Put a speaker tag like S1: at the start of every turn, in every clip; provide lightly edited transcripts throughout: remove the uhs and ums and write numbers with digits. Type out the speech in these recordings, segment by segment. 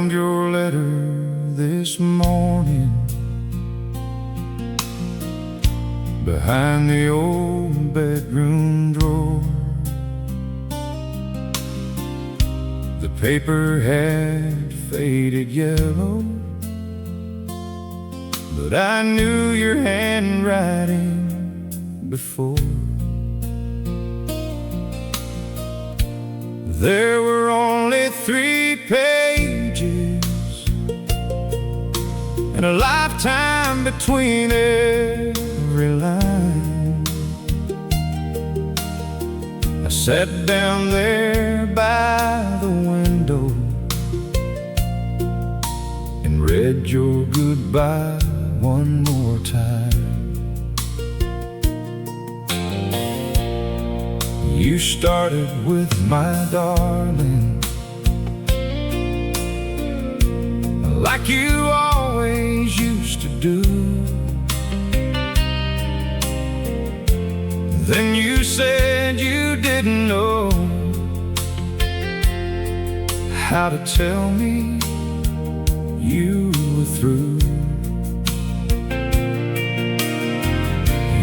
S1: found your letter this morning behind the old bedroom drawer. The paper had faded yellow, but I knew your handwriting before. There were only 3 pages and a lifetime between every line. I sat down there by the window and read your goodbye one more time. You started with my darling, like you always used to do. Then you said you didn't know how to tell me you were through.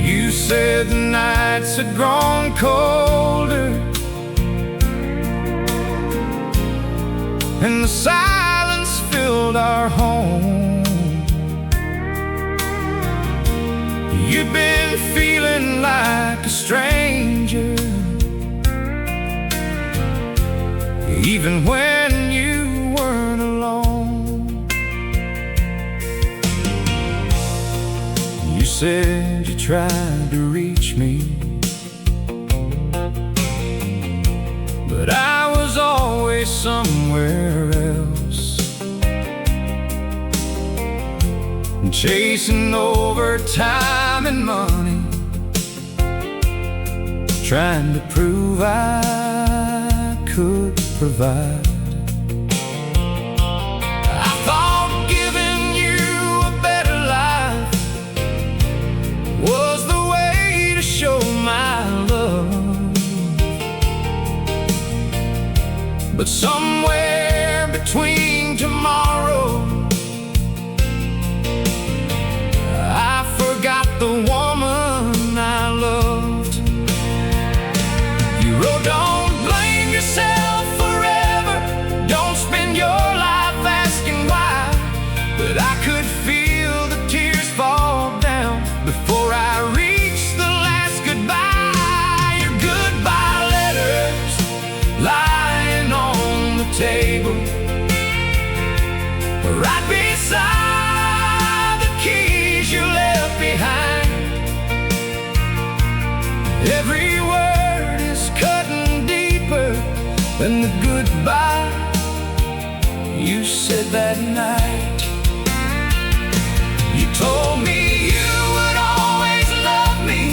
S1: You said the nights had grown colder and the silence filled our home. You'd been feeling like a stranger, even when you weren't alone. You said you tried to reach me, but I was always somewhere else, chasing over time and money, trying to prove I could provide. I thought giving you a better life was the way to show my love, but somewhere between tomorrow I forgot the woman I loved. You wrote, don't blame yourself forever, don't spend your life asking why. But I could feel the tears fall down before I reached the last goodbye. Your goodbye letters lying on the table, right beside the keys you left behind. Every word is cutting deeper than the goodbye you said that night. You told me you would always love me,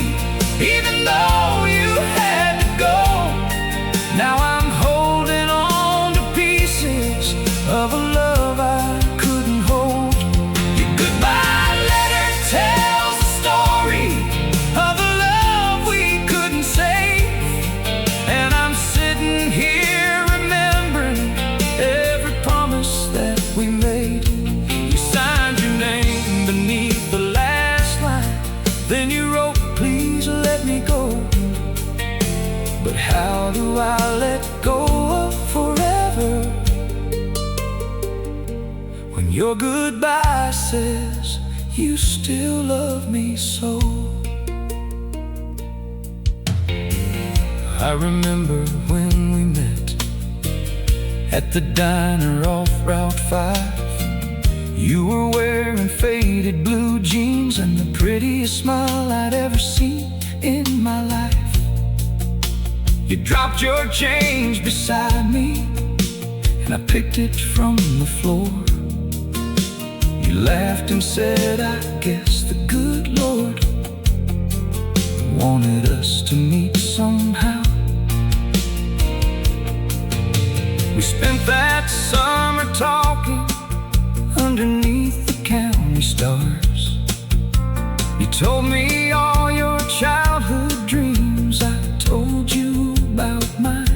S1: even though you had to go. Now I'm holding on to pieces of a love I couldn't hold. Your goodbye letter tells the story of a love we couldn't save, and I'm sitting here remembering every promise that we made. You signed your name beneath the last line, then you wrote, please let me go. But how do I let go of forever when your goodbye says you still love me so? I remember when we met at the diner off Route 5. You were wearing faded blue jeans and the prettiest smile I'd ever seen in my life. You dropped your change beside me and I picked it from the floor. You laughed and said, I guess the good Lord wanted us to meet somehow. We spent that summer talking underneath the county stars. You told me all your childhood dreams, I told you about mine.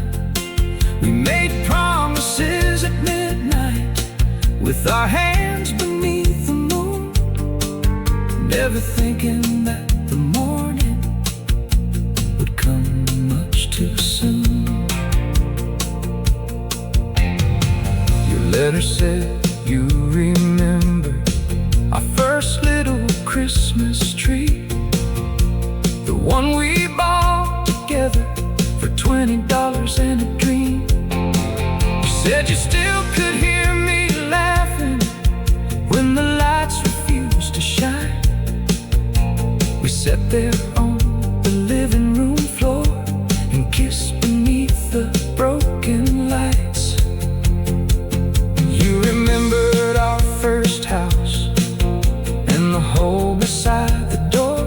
S1: We made promises at midnight with our hands beneath the moon, never thinking that the morning would come much too soon. Your letter said you remember our first little Christmas tree, the one we bought together for $20 and a dream. You said you still could hear me laughing when the lights refused to shine. We sat there on the living room floor and kissed beneath the broken lights. You remembered our first house and the hole beside the door,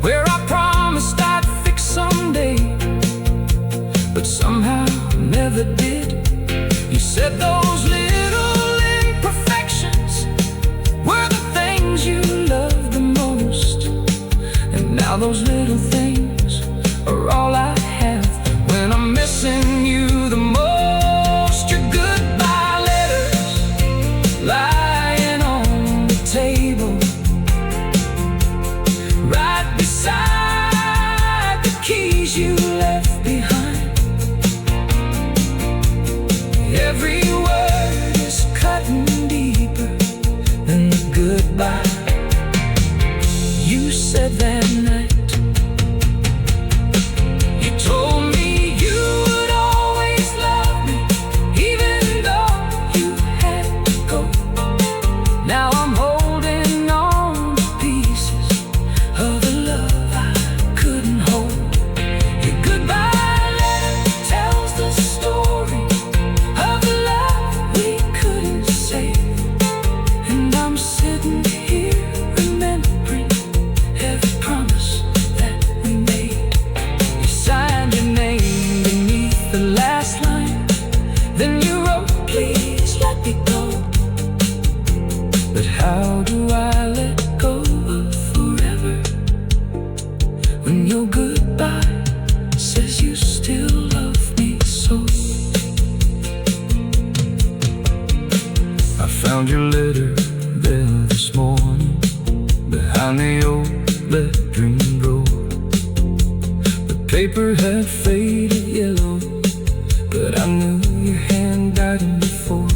S1: where I promised I'd fix someday, but somehow never did. You said those little imperfections were the things you loved the most, and now those little things are all I have when I'm missing you the most. Your goodbye letters lying on the table, right beside the keys you left behind. Every word is cutting deeper than the goodbye you said that night. You told me you would always love me, even though you had to go. Now I'm holding on to pieces of the love I couldn't hold. Your goodbye letter tells the story of the love we couldn't save, and I'm sitting here remembering every promise that we made. You signed your name beneath the last line, then you wrote, "Please let me go." But how do I let go of forever when your goodbye says you still love me so? I found your letter there this morning behind the old bedroom drawer. The paper had faded yellow, but I knew your handwriting before.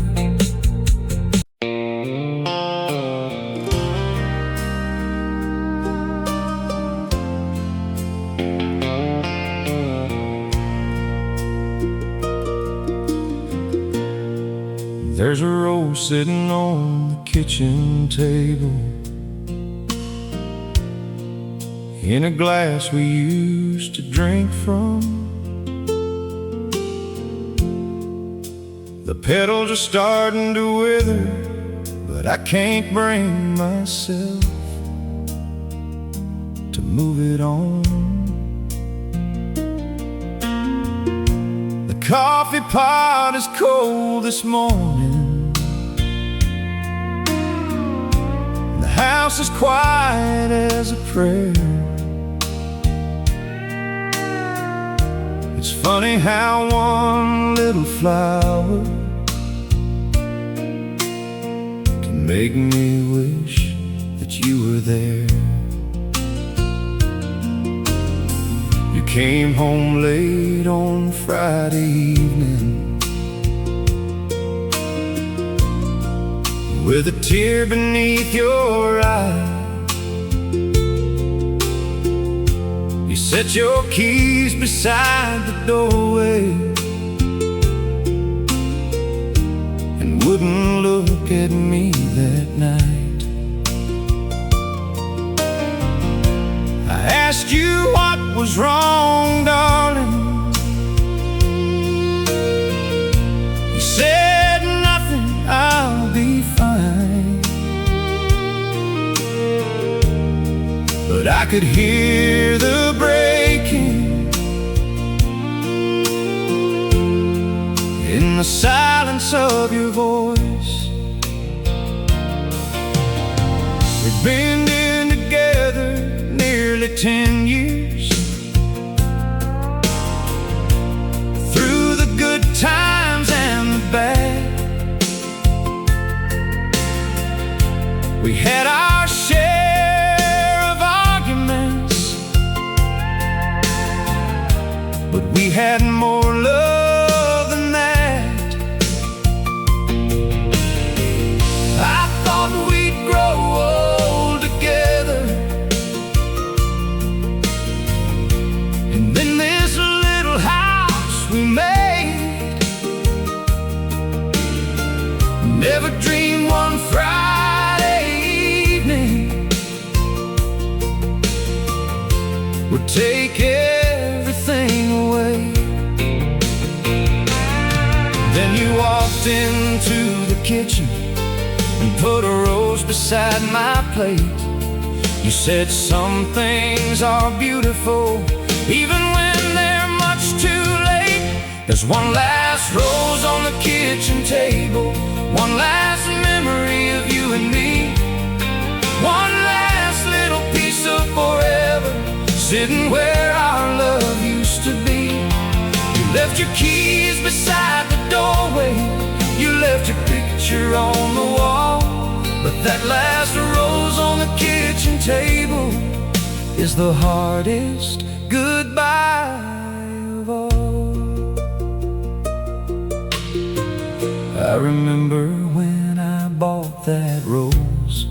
S1: There's a rose sitting on the kitchen table, in a glass we used to drink from. The petals are starting to wither, but I can't bring myself to move it on. The coffee pot is cold this morning, the house is quiet as a prayer. It's funny how one little flower can make me wish that you were there. You came home late on Friday evening with a tear beneath your eye. You set your keys beside the doorway and wouldn't look at me that night. I asked you what was wrong, darling. You said nothing, I'll be fine. But I could hear the breaking in the silence of your voice. We've been in together nearly 10 years, through the good times and the bad. We had our share of arguments, but we had more love than that. I thought we'd grow old together, and then this little house we made. Never dreamed one Friday evening would take everything away. Then you walked into the kitchen and put a rose beside my plate. You said some things are beautiful even when they're much too late. There's one last rose on the kitchen table, one last memory of you and me, one last little piece of forever sitting where our love used to be. You left your keys beside the doorway, you left your picture on the wall, but that last rose on the kitchen table is the hardest goodbye of all. I remember when I bought that rose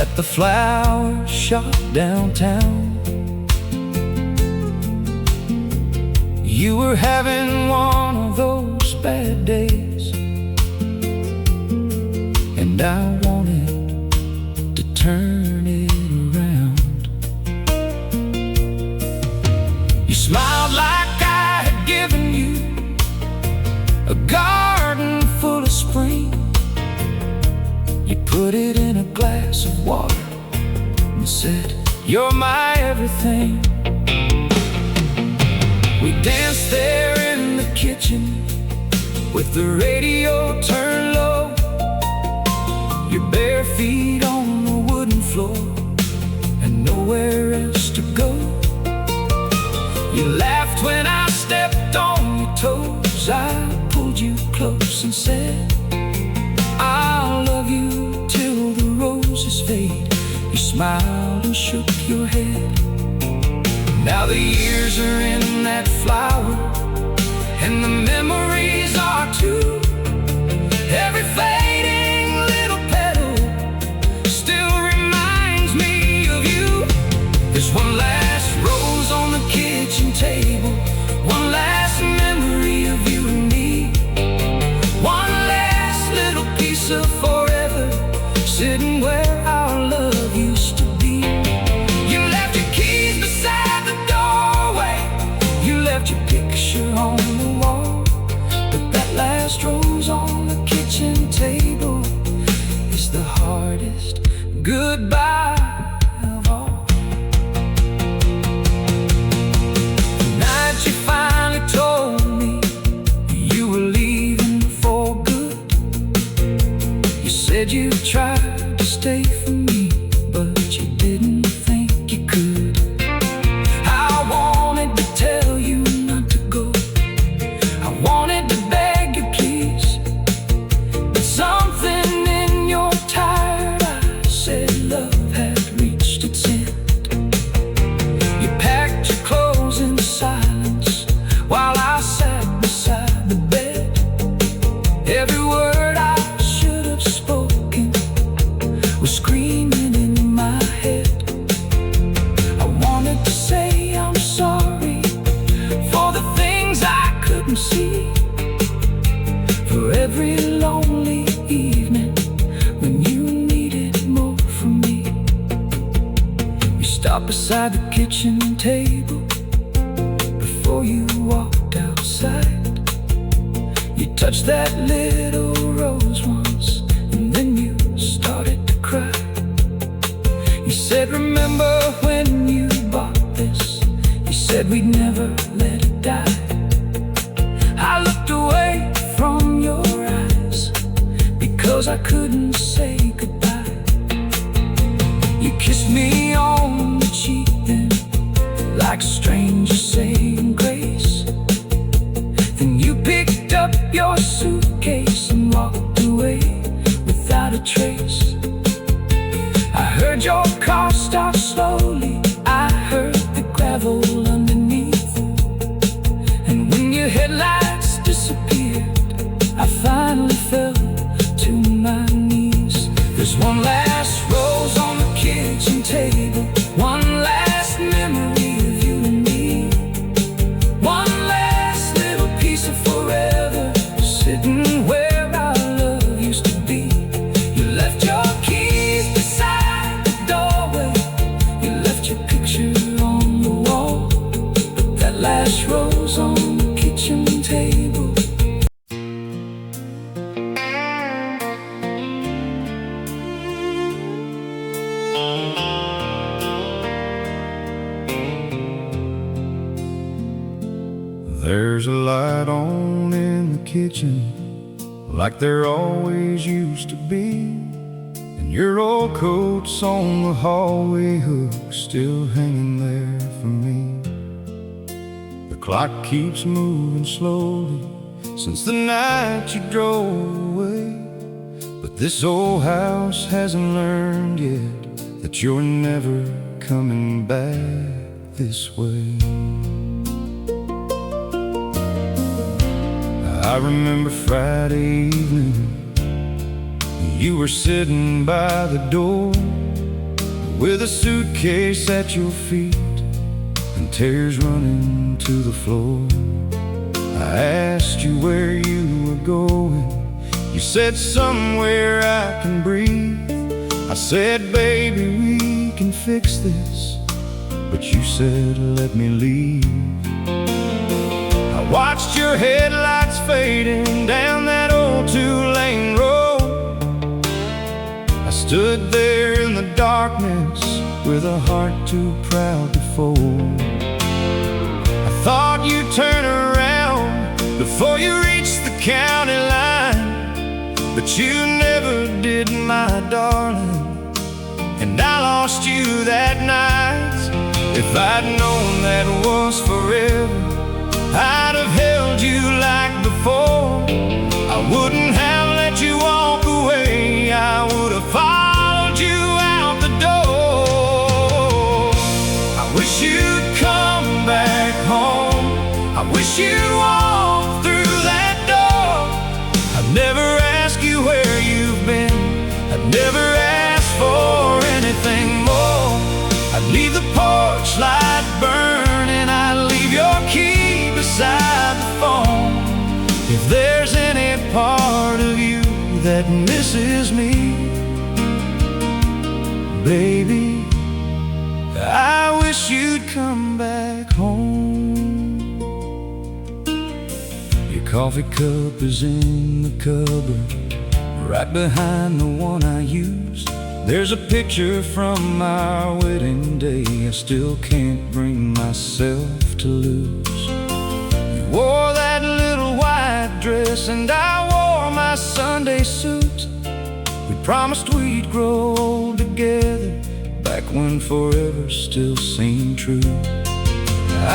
S1: at the flower shop downtown. You were having one of those bad days, and I wanted to turn it around. You smiled like I had given you a garden full of spring. You put it in a glass of water and said, "You're my everything." We danced there in the kitchen with the radio turned low, your bare feet on the wooden floor and nowhere else to go. You laughed when I stepped on your toes. I pulled you close and said, "I'll love you till the roses fade." You smiled and shook your head. Now the years are in that flower, and the memories are too. Every fading little petal still reminds me of you. There's one last rose on the kitchen table, one last memory of you and me, one last little piece of forever sitting where our love used to be. You left your keys beside the doorway, you left your picture on the wall, but that last rose on the kitchen table is the hardest goodbye of all. The night you finally told me you were leaving for good, you said you tried to stay for me, but you didn't think you could. I wanted to tell you not to go, I wanted to beg you please, but something in your tired eyes said love had reached its end. You packed your clothes in silence while I sat beside the bed. Every word I should have spoken was screaming in my head. I wanted to say I'm sorry for the things I couldn't see, for every lonely evening when you needed more from me. You stopped beside the kitchen table before you walked outside. You touched that little rose once, and then you started to cry. You said, "Remember when you bought this? You said we'd never let it die." I looked away from your eyes because I couldn't say goodbye. You kissed me on the cheek then, like a stranger saying grace. Then you picked up your suitcase and walked away. finally fell to my knees. There's one last rose on the kitchen table, one last memory of you and me, one last little piece of forever sitting where our love used to be. You left your keys beside the doorway, you left your picture on the wall, but that last rose on the kitchen table.
S2: There's a light on in the kitchen, like there always used to be, and your old coat's on the hallway hook, still hanging there for me. The clock keeps moving slowly since the night you drove away, but this old house hasn't learned yet that you're never coming back this way. I remember Friday evening, you were sitting by the door with a suitcase at your feet and tears running to the floor. I asked you where you were going, you said somewhere I can breathe. I said, baby, we can fix this, but you said, let me leave. I watched your headlights fading down that old two-lane road. I stood there in the darkness with a heart too proud to fold. I thought you'd turn around before you reached the county line, but you never did, my darling, and I lost you that night. If I'd known that was forever, I'd have held you like before. I wouldn't have let you walk away, I would have followed you out the door. I wish you'd come back home, I wish you'd walk through that door. I'd never ask you where you've been, I'd never ask for anything more. I'd leave the porch light burning, I'd leave your key beside the phone. If there's any part of you that misses me, baby, I wish you'd come back home. Your coffee cup is in the cupboard, right behind the one I use. There's a picture from our wedding day I still can't bring myself to lose. You wore that little white dress and I wore my Sunday suit. We promised we'd grow old together, back when forever still seemed true.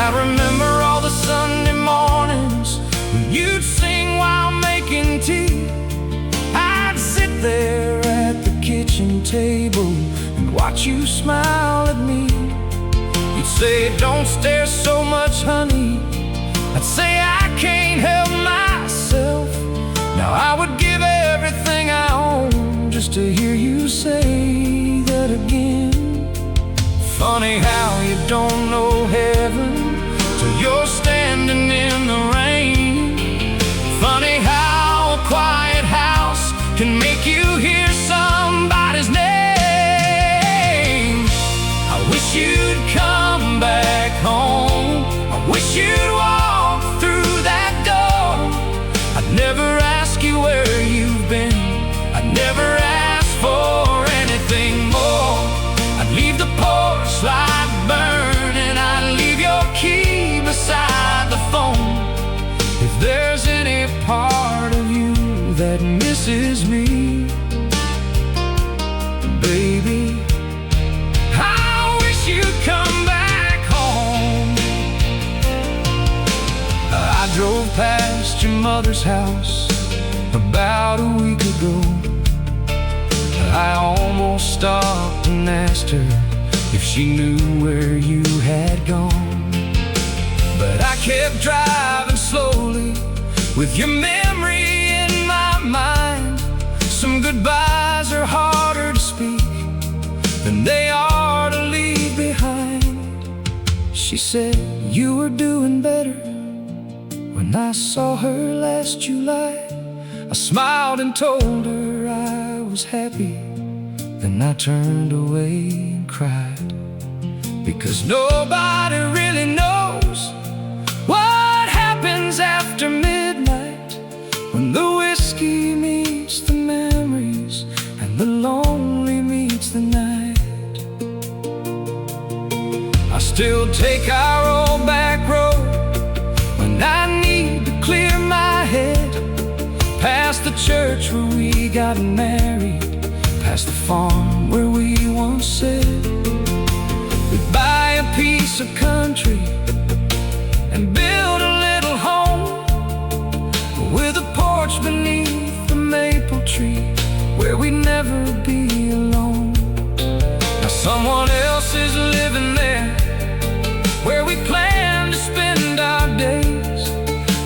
S2: I remember all the Sunday mornings when you'd sing while making tea. I'd sit there at the kitchen table and watch you smile at me. You'd say, don't stare so much, honey. I'd say, I can't help myself. Now I would give everything I own just to hear you say that again. Funny how you don't know heaven till you're standing in the rain. Funny how a quiet house can make you hear somebody's name. I wish you'd come back home, I wish you'd walk through that door. I'd never ask you where you've been, I'd never ask for anything more. I'd leave the porch light burning, I'd leave your key beside the phone. If there's any part of you that misses me, baby, I wish you'd come back home. I drove past your mother's house about a week ago. I almost stopped and asked her if she knew where you had gone, but I kept driving slowly with your memory in my
S1: She said you were doing better. When I saw her last July, I smiled and told her I was happy. Then I turned away and cried, because nobody really knows what happens after midnight, when the whiskey meets the memories and the lonely meets the night. I still take our old back road when I need to clear my head, past the church where we got married, past the farm where we once said we'd buy a piece of country and build a little home with a porch beneath the maple tree, where we'd never be alone. Now someone else is living there, where we plan to spend our days.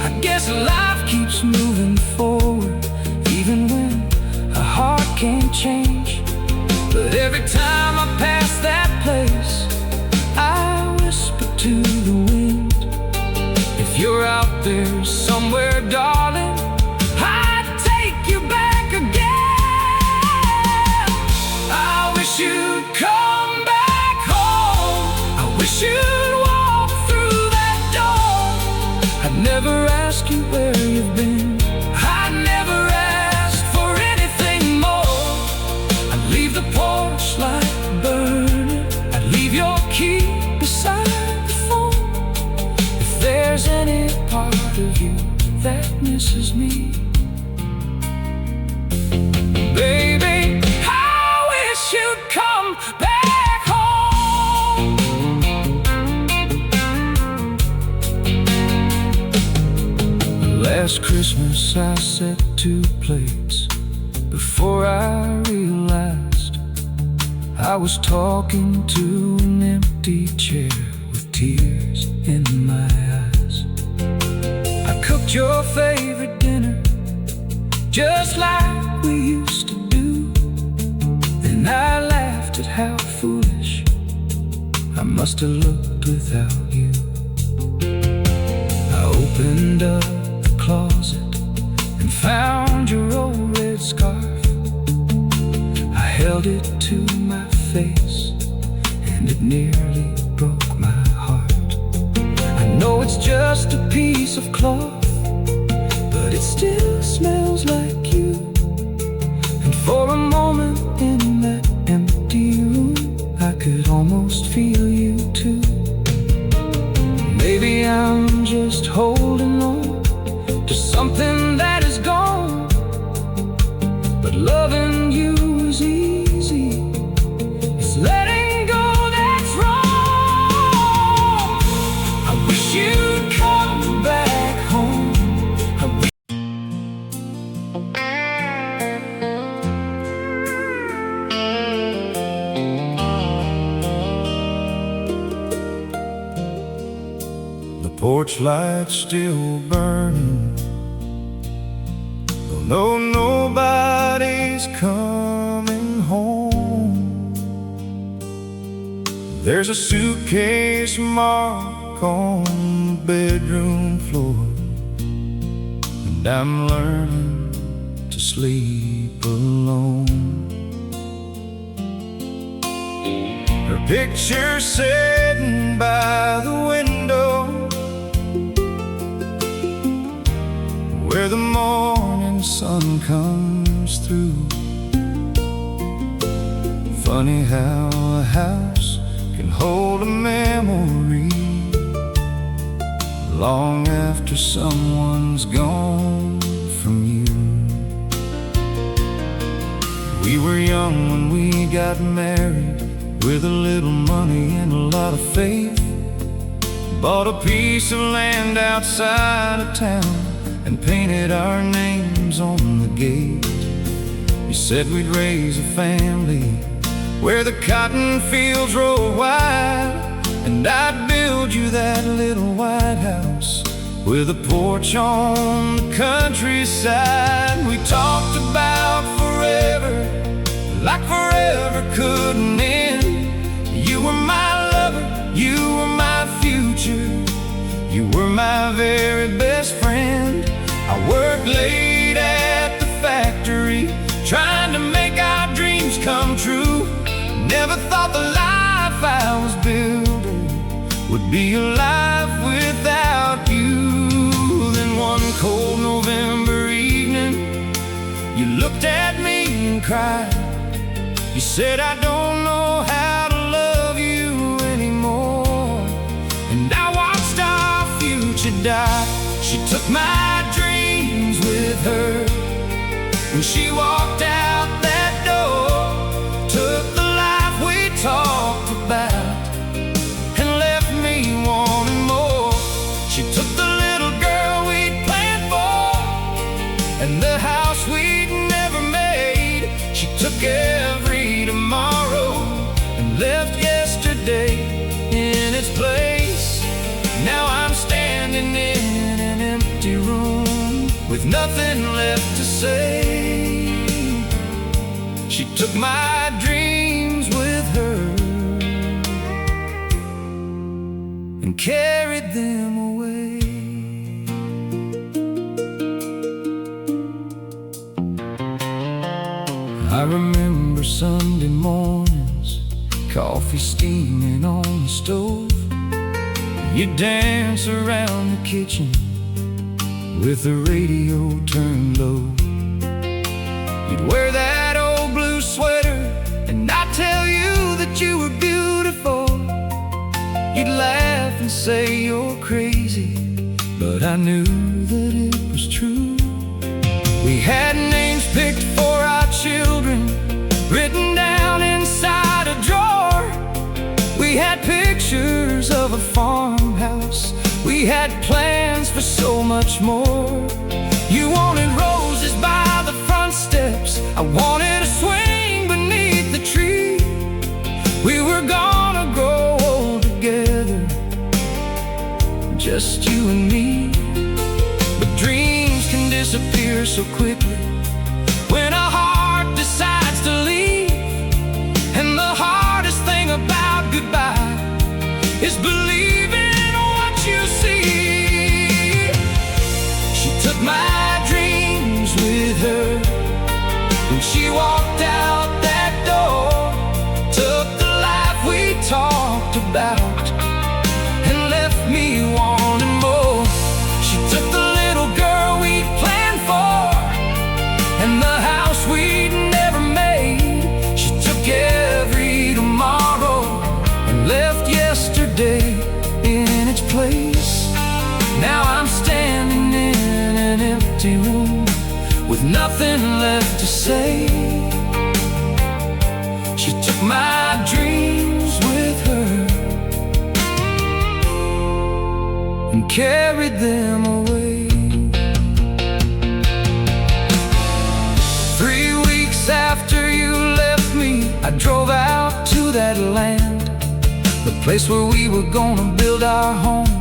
S1: I guess life keeps moving forward, even when a heart can't change. But every time I pass that place, I whisper to the wind, if you're out there somewhere, darling, I'd take you back again. I wish you'd come back home. I wish you'd walk through that door. I'd never ask you where you've been. I'd never ask for anything more. I'd leave the porch light burning. I'd leave your key beside the phone. If there's any part of you that misses me, baby, I wish you'd come back home. Last Christmas I set 2 plates before I realized I was talking to an empty chair with tears in my eyes. I cooked your favorite dinner just like we used to do. Then I laughed at how foolish I must have looked without you. I opened up the closet and found your old red scarf. I held it to my face and it nearly broke my heart. I know it's just a piece of cloth, but it still smells like you. And for a moment in that empty room, I could almost feel you too. Maybe I'm just holding on to something that is gone, but loving you is easy. It's letting go that's wrong. I wish you'd come back home. I wish
S2: the porch light's still burning, though nobody's coming home. There's a suitcase mark on the bedroom floor, and I'm learning to sleep alone. Her picture sitting by the window, where the morning sun comes through. Funny how a house can hold a memory long after someone's gone from you. We were young when we got married, with a little money and a lot of faith. Bought a piece of land outside of town and painted our names on the gate. We said we'd raise a family where the cotton fields roll wide, and I'd build you that little white house with a porch on the countryside. We talked about forever, like forever couldn't end. You were my lover, you were my future. come true. Never thought the life I was building would be alive without you. Then one cold November evening, you looked at me and cried. You said, I don't know how to love you anymore. And I watched our future die. She took my dreams with her when she walked out that door. Took the life we talked about and left me wanting more. She took the little girl we'd planned for and the house we'd never made. She took every tomorrow and left yesterday in its place. Now I'm standing in an empty room with nothing left to say. She took my dreams with her and carried them away. I remember Sunday mornings, coffee steaming on the stove. You'd dance around the kitchen with the radio turned low. You'd wear that old blue sweater and I'd tell you that you were beautiful. You'd laugh and say you're crazy, but I knew that it was true. We had names picked for our children, written down inside a drawer. We had pictures of a farmhouse. We had plans for so much more. You wanted roses by the front steps. I wanted a swing beneath the tree. We were gonna grow old together, just you and me. But dreams can disappear so quickly when a heart decides to leave. And the hardest thing about goodbye is believing what you see. She took my dreams with her when she walked out that door. Took the life we talked about and left me wanting more. She took the little girl we'd planned for and the house we'd never made. She took every tomorrow and left yesterday in its place. Now I'm standing in an empty room with nothing left to say. She took my dreams with her and carried them away. 3 weeks after you left me, I drove out to that land, the place where we were gonna build our home,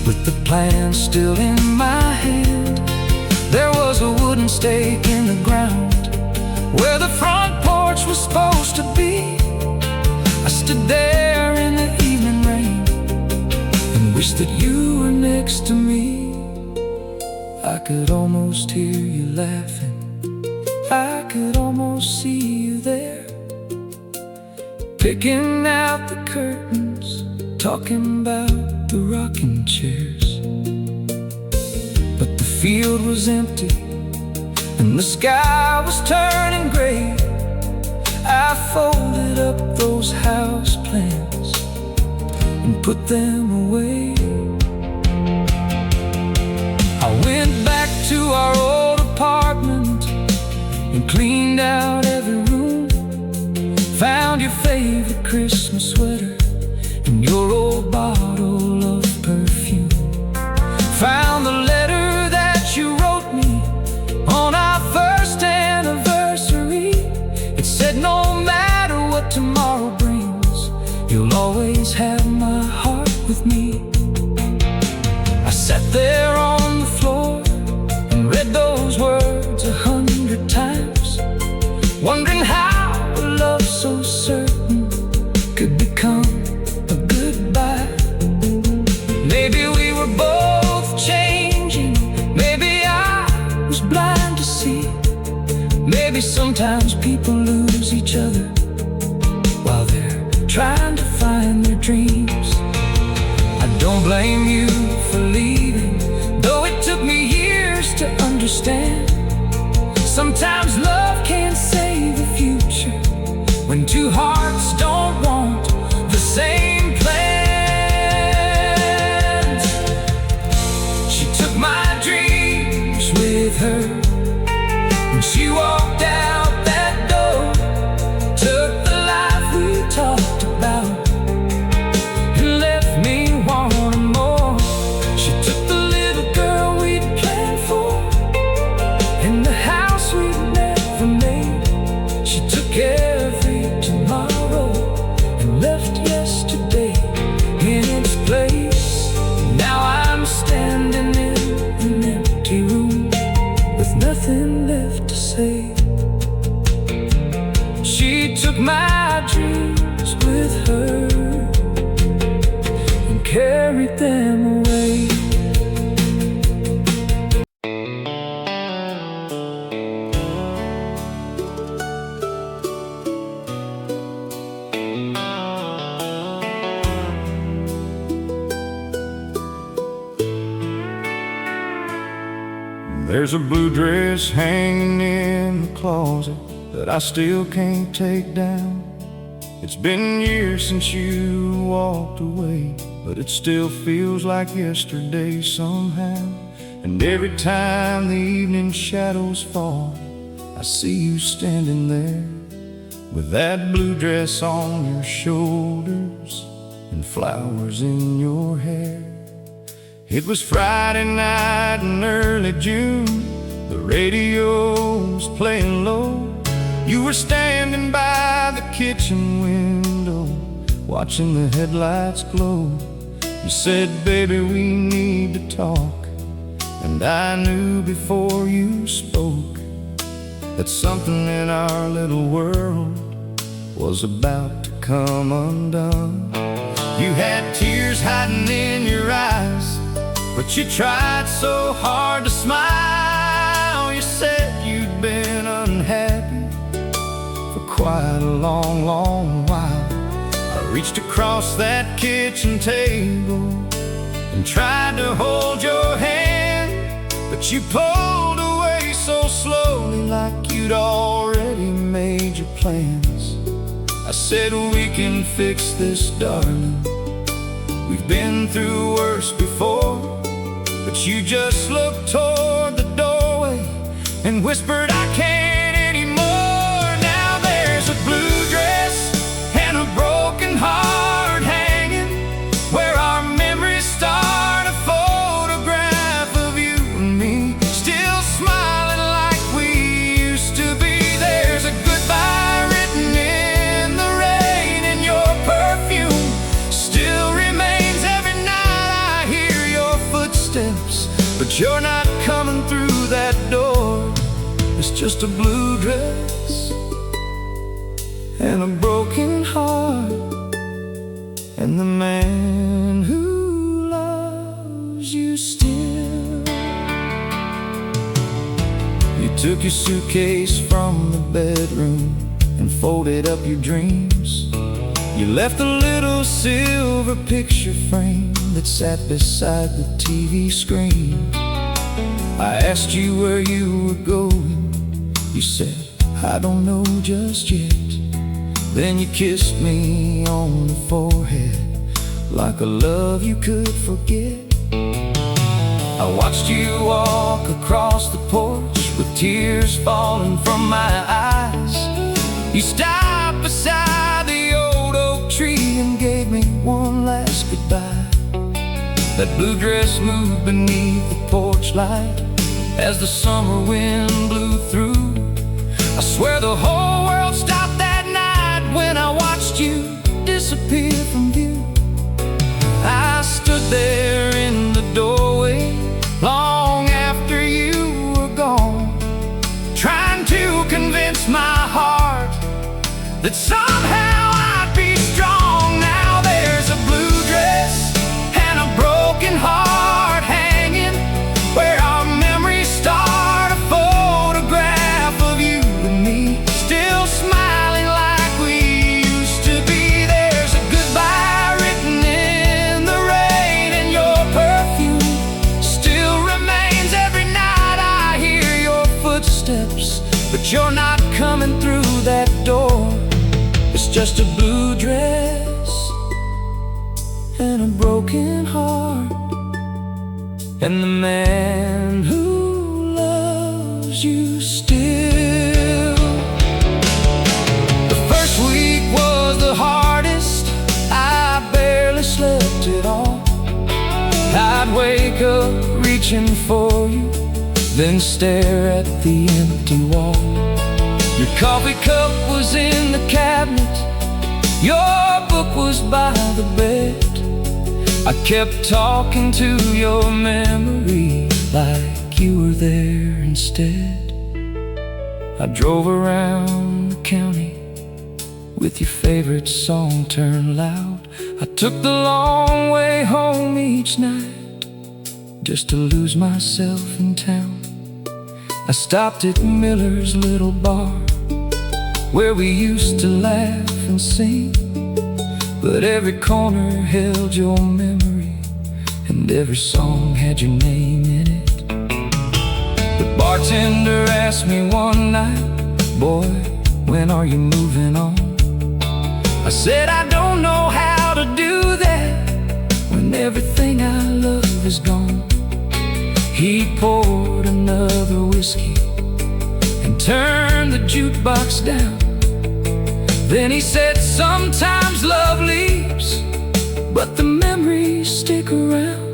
S2: with the plan still in my hand. There was a wooden stake in the ground where the front porch was supposed to be. I stood there in the evening rain and wished that you were next to me. I could almost hear you laughing, I could almost see you there, picking out the curtains, talking about the rocking chairs. But the field was empty and the sky was turning gray. I folded up those house plans and put them away. I went back to our old apartment and cleaned out every room. Found your favorite Christmas sweater and your old bottle of perfume. Found the letter that you wrote me on our first anniversary. It said, no matter what tomorrow brings, you'll always have my heart with me. I sat there on the floor and read those words 100 times, wondering how a love so certain could
S1: Maybe sometimes people lose each other while they're trying to find their dreams. I don't blame you for leaving, though it took me years to understand. Sometimes love can't save the future when two hearts don't want the same plans. She took my dreams with her, and she walked out that door, took the life we talked about, and left me wanting more. She took the little girl we'd planned for, and the house we'd never made. She took every tomorrow and left yesterday in its place. Now I'm standing in an empty room with nothing left to say. She took my dreams with her and carried them away.
S2: There's a blue dress hanging in the closet that I still can't take down. It's been years since you walked away, but it still feels like yesterday somehow. And every time the evening shadows fall, I see you standing there with that blue dress on your shoulders and flowers in your hair. It was Friday night in early June. The radio was playing low. You were standing by the kitchen window, watching the headlights glow. You said, baby, we need to talk. And I knew before you spoke that something in our little world was about to come undone. You had tears hiding in your eyes, but you tried so hard to smile. You said you'd been unhappy for quite a long, long while. I reached across that kitchen table and tried to hold your hand, but you pulled away so slowly, like you'd already made your plans. I said, we can fix this, darling. We've been through worse before. But you just looked toward the doorway and whispered, I can't anymore. Now there's a blue dress and a broken heart hanging where our memories start. A photograph of you and me, still smiling like we used to be. There's a goodbye written in the rain, and your perfume still remains. Every night I hear your footsteps, but you're not coming through that door. It's just a blue dress and a broken heart, and the man who loves you still. You took your suitcase from the bedroom and folded up your dreams. You left a little silver picture frame that sat beside the TV screen. I asked you where you were going. You said, I don't know just yet. Then you kissed me on the forehead like a love you could forget. I watched you walk across the porch with tears falling from my eyes. You stopped beside the old oak tree and gave me one last goodbye. That blue dress moved beneath the porch light as the summer wind blew through. I swear the whole world stopped that night when I watched you disappear from view. I stood there in the doorway long after you were gone, trying to convince my heart that somehow I'd be strong. Now there's a blue dress and a broken heart hanging where our memories start. A photograph of you
S1: you're not coming through that door. It's just a blue dress and a broken heart, and the man who loves you still. The first week was the hardest. I barely slept at all. I'd wake up reaching for you, then stare at the empty wall. Your coffee cup was in the cabinet, your book was by the bed. I kept talking to your memory like you were there instead. I drove around the county with your favorite song turned loud. I took the long way home each night just to lose myself in town. I stopped at Miller's little bar where we used to laugh and sing, but every corner held your memory and every song had your name in it. The bartender asked me one night, "Boy, when are you moving on?" I said, "I don't know how to do that when everything I love is gone." He poured another whiskey and turned the jukebox down. Then he said, "Sometimes love leaves, but the memories stick around."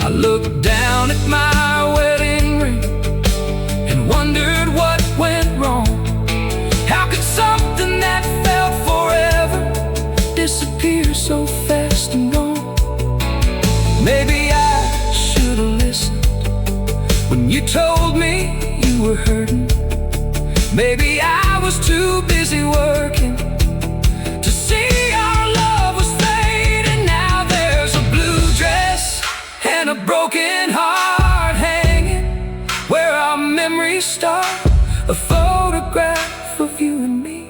S1: I looked down at my wedding ring and wondered what went wrong. How could something that felt forever disappear so fast and gone? Maybe I should have listened when you told me you were hurting. Maybe I was too busy working to see our love was fading. Now there's a blue dress and a broken heart hanging where our memories start. A photograph of you and me,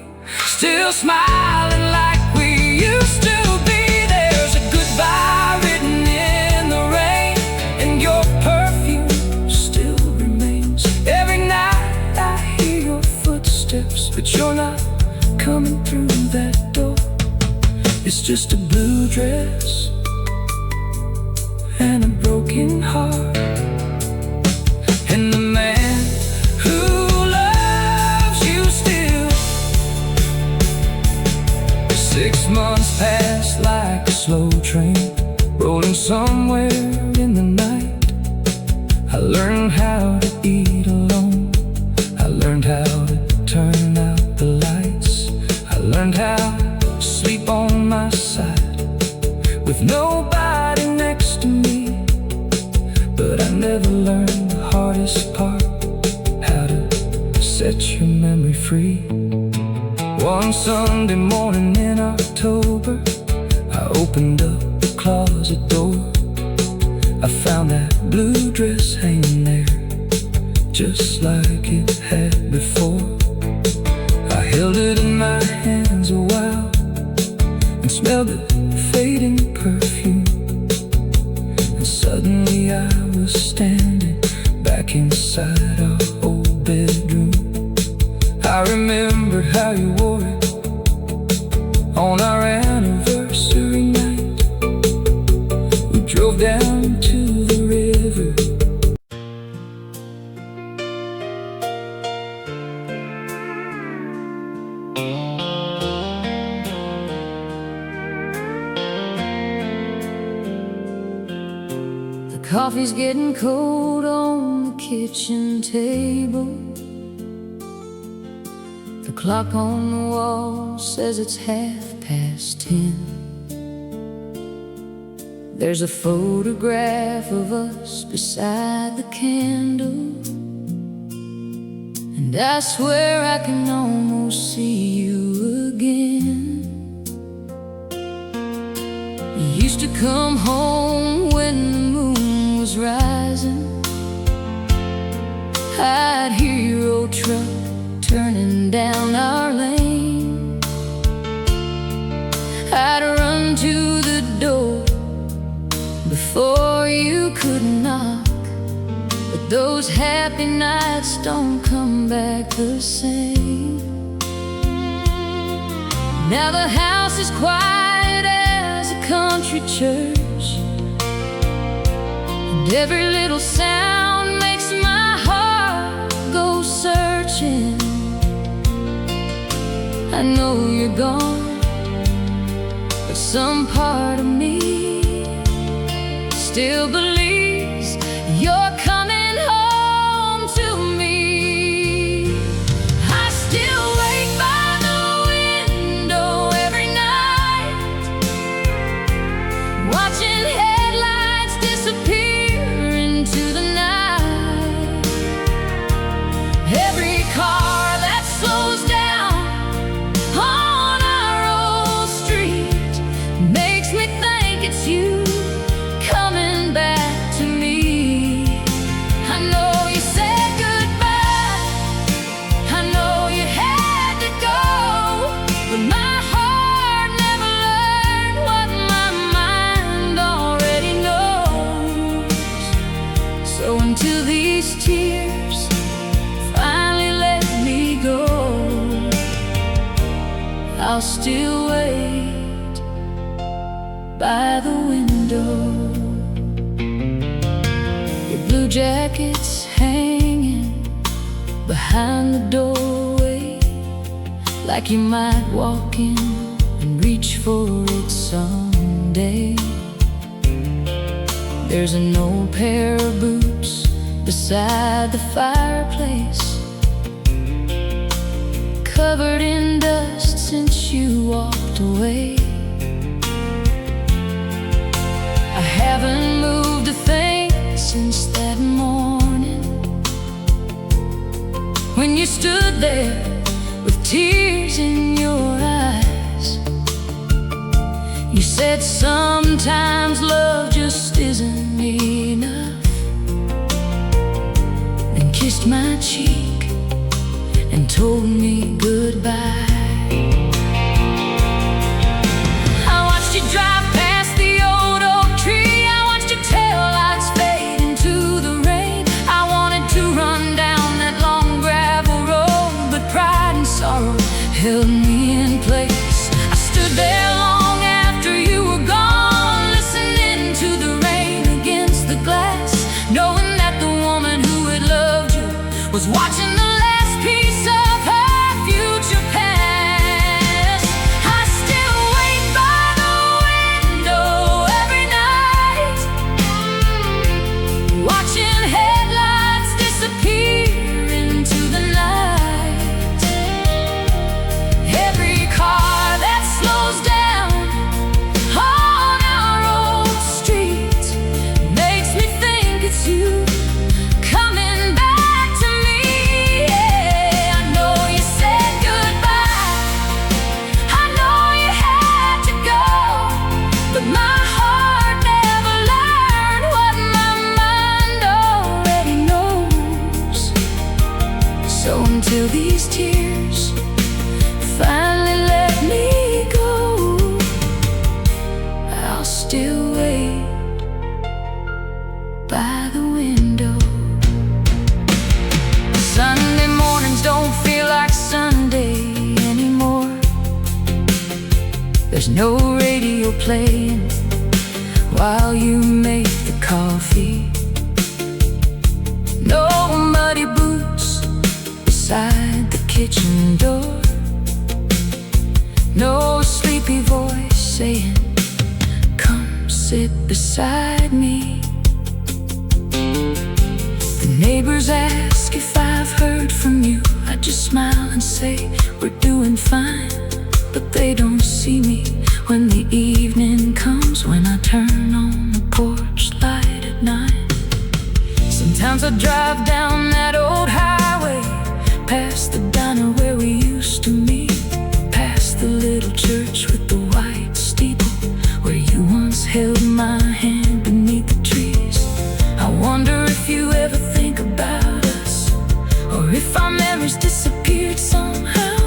S1: still smiling like we used to be. There's a goodbye written in the rain, and your perfume still remains. Every night I hear your footsteps, but you're not coming through that door. It's just a blue dress and a broken heart, and the man who loves you still. 6 months passed like a slow train rolling somewhere in the night. I learned how to eat alone, I learned how to turn out the lights, I learned how to sleep on my side with nobody next to me. But I never learned the hardest part, how to set your memory free. One Sunday morning in October, I opened up the closet door. I found that blue dress hanging there, just like it had before. I held it in my hands a while and smelled the fading perfume, and suddenly I was standing back inside our old bedroom. I remember how you wore it on our anniversary night. We drove down to the river. The coffee's getting cold on the kitchen table. The clock on the wall says it's 10:30. There's a photograph of us beside the candle, and I swear I can almost see you again. You used to come home when the moon was rising. I'd hear your old truck turning down our lane. I'd run to the door before you could knock, but
S3: Those happy nights don't come back the same. Now the house is quiet as a country church, and every little sound makes my heart go searching. I know you're gone, but some part of me still believes you're coming home to me. I still wait by the window every night, watching headlights disappear into the night. Every car that slows down on our old street makes me think it's you coming back to me. I know you said goodbye, I know you had to go, but my heart never learned what my mind already knows. So until these tears finally let me go, I'll still wait by the window. Your blue jacket's hanging behind the doorway, like you might walk in and reach for it someday. There's an old pair of boots beside the fireplace, covered in dust since you walked away. I haven't moved a thing since that morning when you stood there with tears in your eyes. You said sometimes love just isn't enough, then kissed my cheek and told me goodbye. I watched you drive past the old oak tree, I watched your taillights fade into the rain. I wanted to run down that long gravel road, but pride and sorrow held me in place. I stood there long after you were gone, listening to the rain against the glass, knowing that the woman who had loved you was watching the last piece of her future past. I still wait by the window every night, watching headlights disappear into the night. Every car that slows down on our old street makes me think it's you coming back to me. Yeah, I know you said goodbye, I know you had to go, but my heart never learned what my mind already knows. So until these tears finally let me go, I'll still wait by the window. Sunday mornings don't feel like Sunday anymore. There's no radio playing while you make the coffee, no muddy boots beside the kitchen door, no sleepy voice saying, "Come sit beside me." The neighbors ask if I've heard from you. I just smile and say, "We're doing fine." But they don't see me when the evening comes, when I turn on the porch light at night. Sometimes I drive down that old highway, past the diner where we used to meet, past the little church with the white steeple, where you once held my hand beneath the trees. I wonder if you ever think about us, or if our memories disappeared somehow.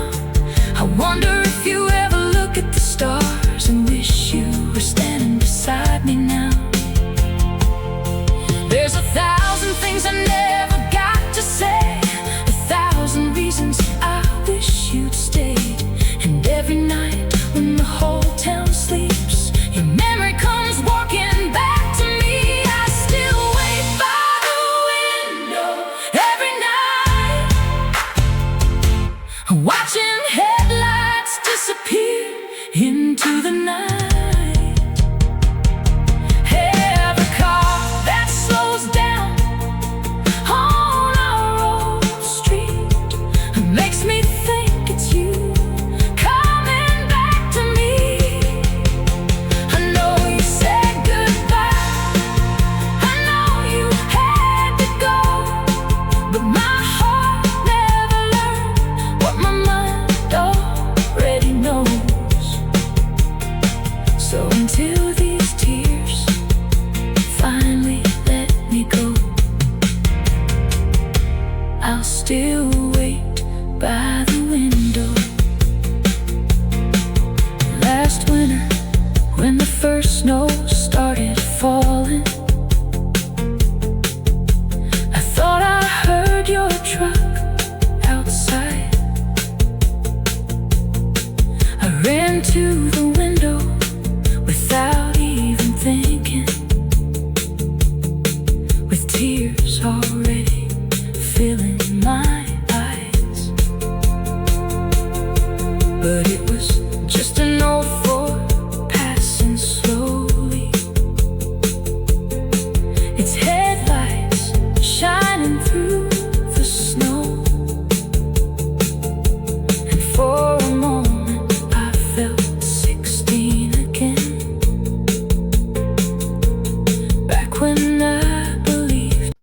S3: I wonder if you ever look at the stars and wish you were standing beside me now. There's 1,000 things I never but it was just an old Ford passing slowly, its headlights shining through the snow. And for a moment I felt 16 again, back when I believed.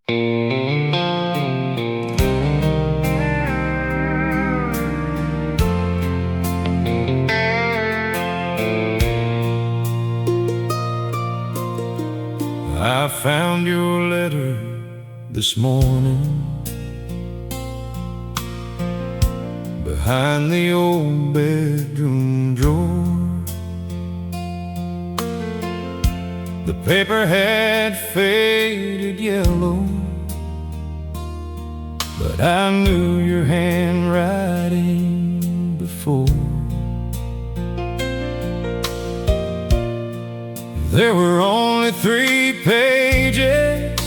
S2: I found your letter this morning behind the old bedroom drawer. The paper had faded yellow, but I knew your handwriting before. There were only 3 pages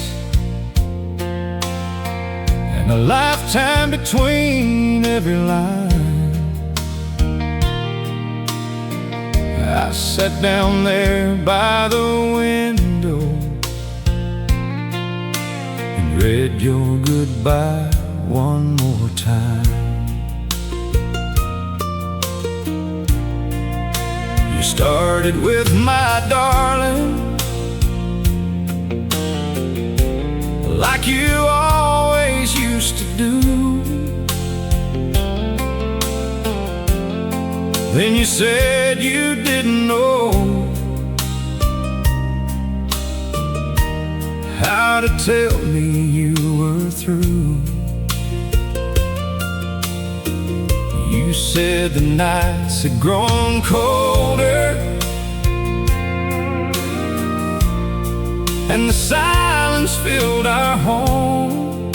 S2: and a lifetime between every line. I sat down there by the window and read your goodbye one more time. You started with my darling, like you always used to do. Then you said you didn't know how to tell me you were through. You said the nights had grown colder and the silence filled our home.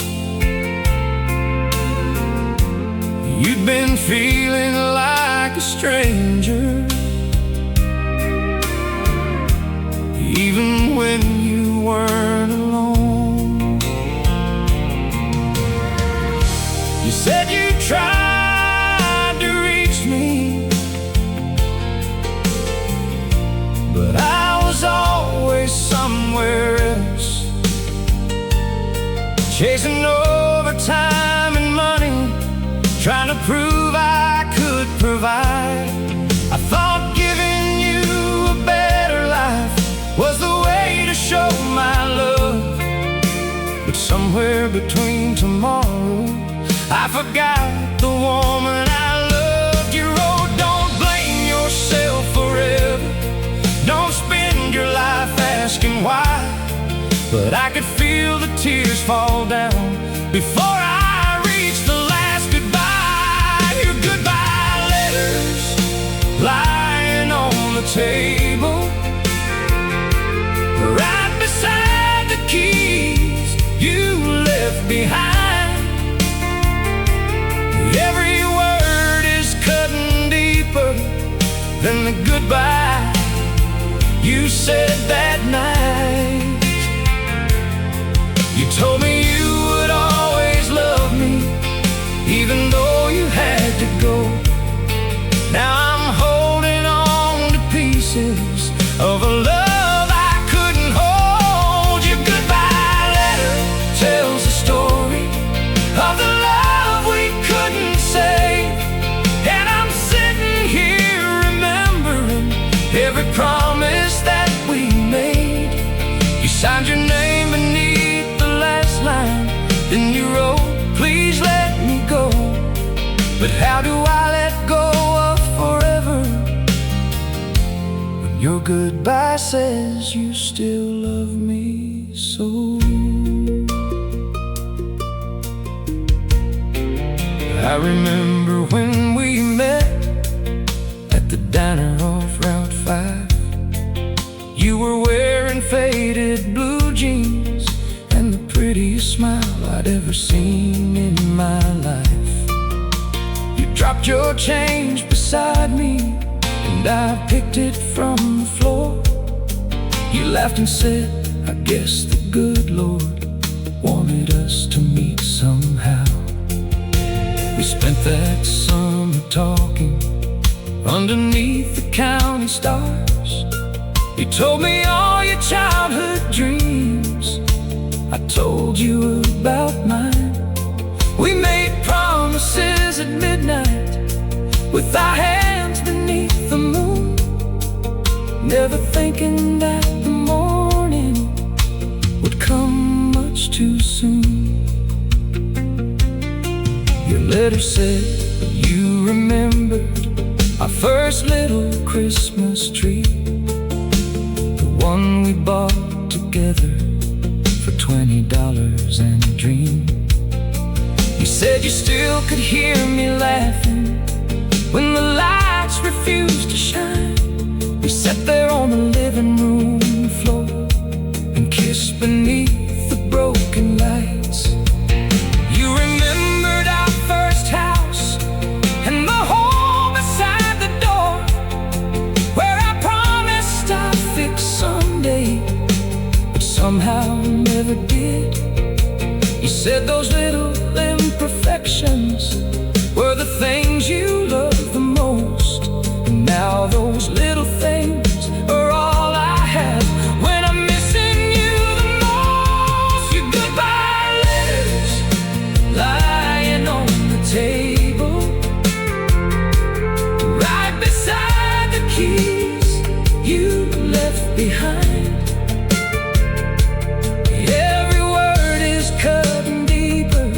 S2: You'd been feeling like a stranger, even when you weren't alone. You said you tried to reach me, but I was always somewhere else, chasing overtime and money, trying to prove I could provide. I thought giving you a better life was the way to show my love, but somewhere between tomorrow I forgot the woman I loved. You wrote, don't blame yourself forever, don't spend your life asking why. But I could feel the tears fall down before I reached the last goodbye. Your goodbye letters lying on the table, right beside the keys you left behind. Every word is cutting deeper than the goodbye you said that night. You told me you would always love me, even though you had to go. Now I'm holding on to pieces of a love I couldn't hold. Your goodbye letter tells the story of the love we couldn't save, and I'm sitting here remembering every promise that we made. You signed your name beneath the last line, then you wrote, please let me go. But how do I let go of forever when your goodbye says you still love me so? I remember when we met at the diner off Route 5. You were wearing faded blue jeans and the prettiest smile I'd ever seen in my life. You dropped your change beside me and I picked it from the floor. You laughed and said, I guess the good Lord wanted us to meet somehow. We spent that summer talking
S1: underneath the county stars. You told me all your childhood dreams. I told you about mine. We made promises at midnight with our hands beneath the moon, never thinking that the morning would come much too soon. Your letter said you remembered our first little Christmas tree, the one we bought together for $20 and a dream. You said you still could hear me laughing when the lights refused to shine. We sat there on the living room floor and kissed beneath the broken lights. You remembered our first house and the hole beside the door, where I promised I'd fix someday, but somehow never did. You said those little imperfections were the things you loved the most, and now those little things are all I have when I'm missing you the most. Your goodbye letters lying on the table, right beside the keys you left behind. Every word is cutting deeper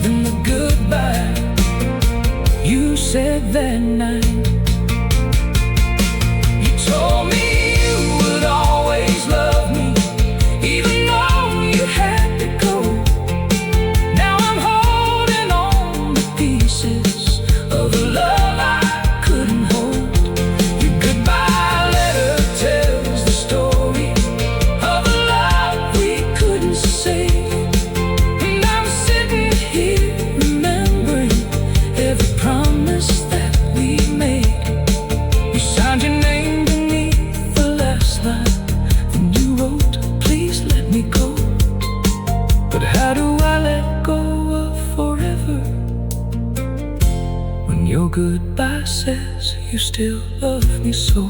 S1: than the goodbye you said that night. You told me you would always love me, even though you had to go. Now I'm holding on to pieces of a love I couldn't hold. Your goodbye letter tells the story of a love we couldn't save, and I'm sitting here remembering every promise that we made. You signed your name beneath the last line, and you wrote, please let me go. But how do I let go of forever when your goodbye says you still love me so?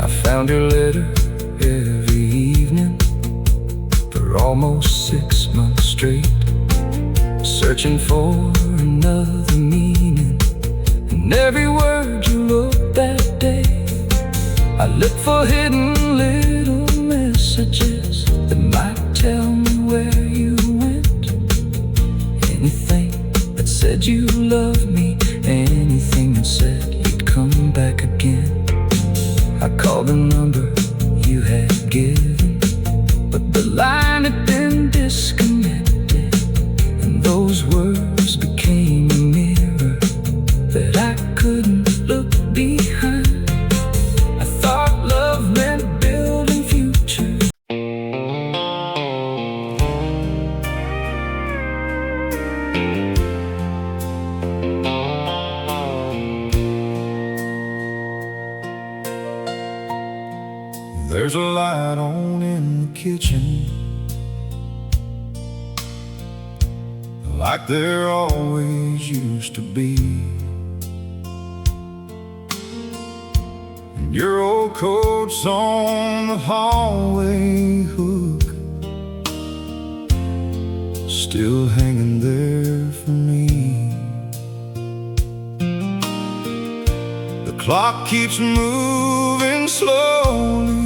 S1: I found your letter every evening for almost 6 months straight, searching for another meaning in every word you wrote that day. I look for hidden little messages that might tell me where you went. Anything that said you loved me, anything that said you'd come back again. I called the number you had given, but the line had been disconnected, and those words became a mirror that I couldn't look behind. I thought love meant building futures.
S2: There's a light on in the kitchen, like there always used to be, and your old coat's on the hallway hook, still hanging there for me. The clock keeps moving slowly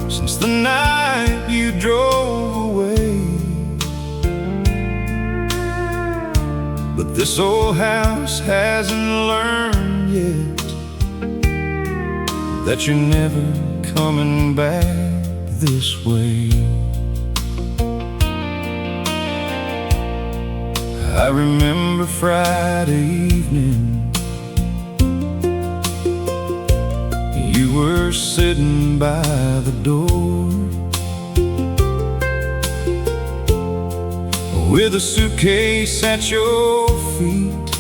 S2: since the night you drove away, but this old house hasn't learned yet that you're never coming back this way. I remember Friday evening, you were sitting by the door with a suitcase at your feet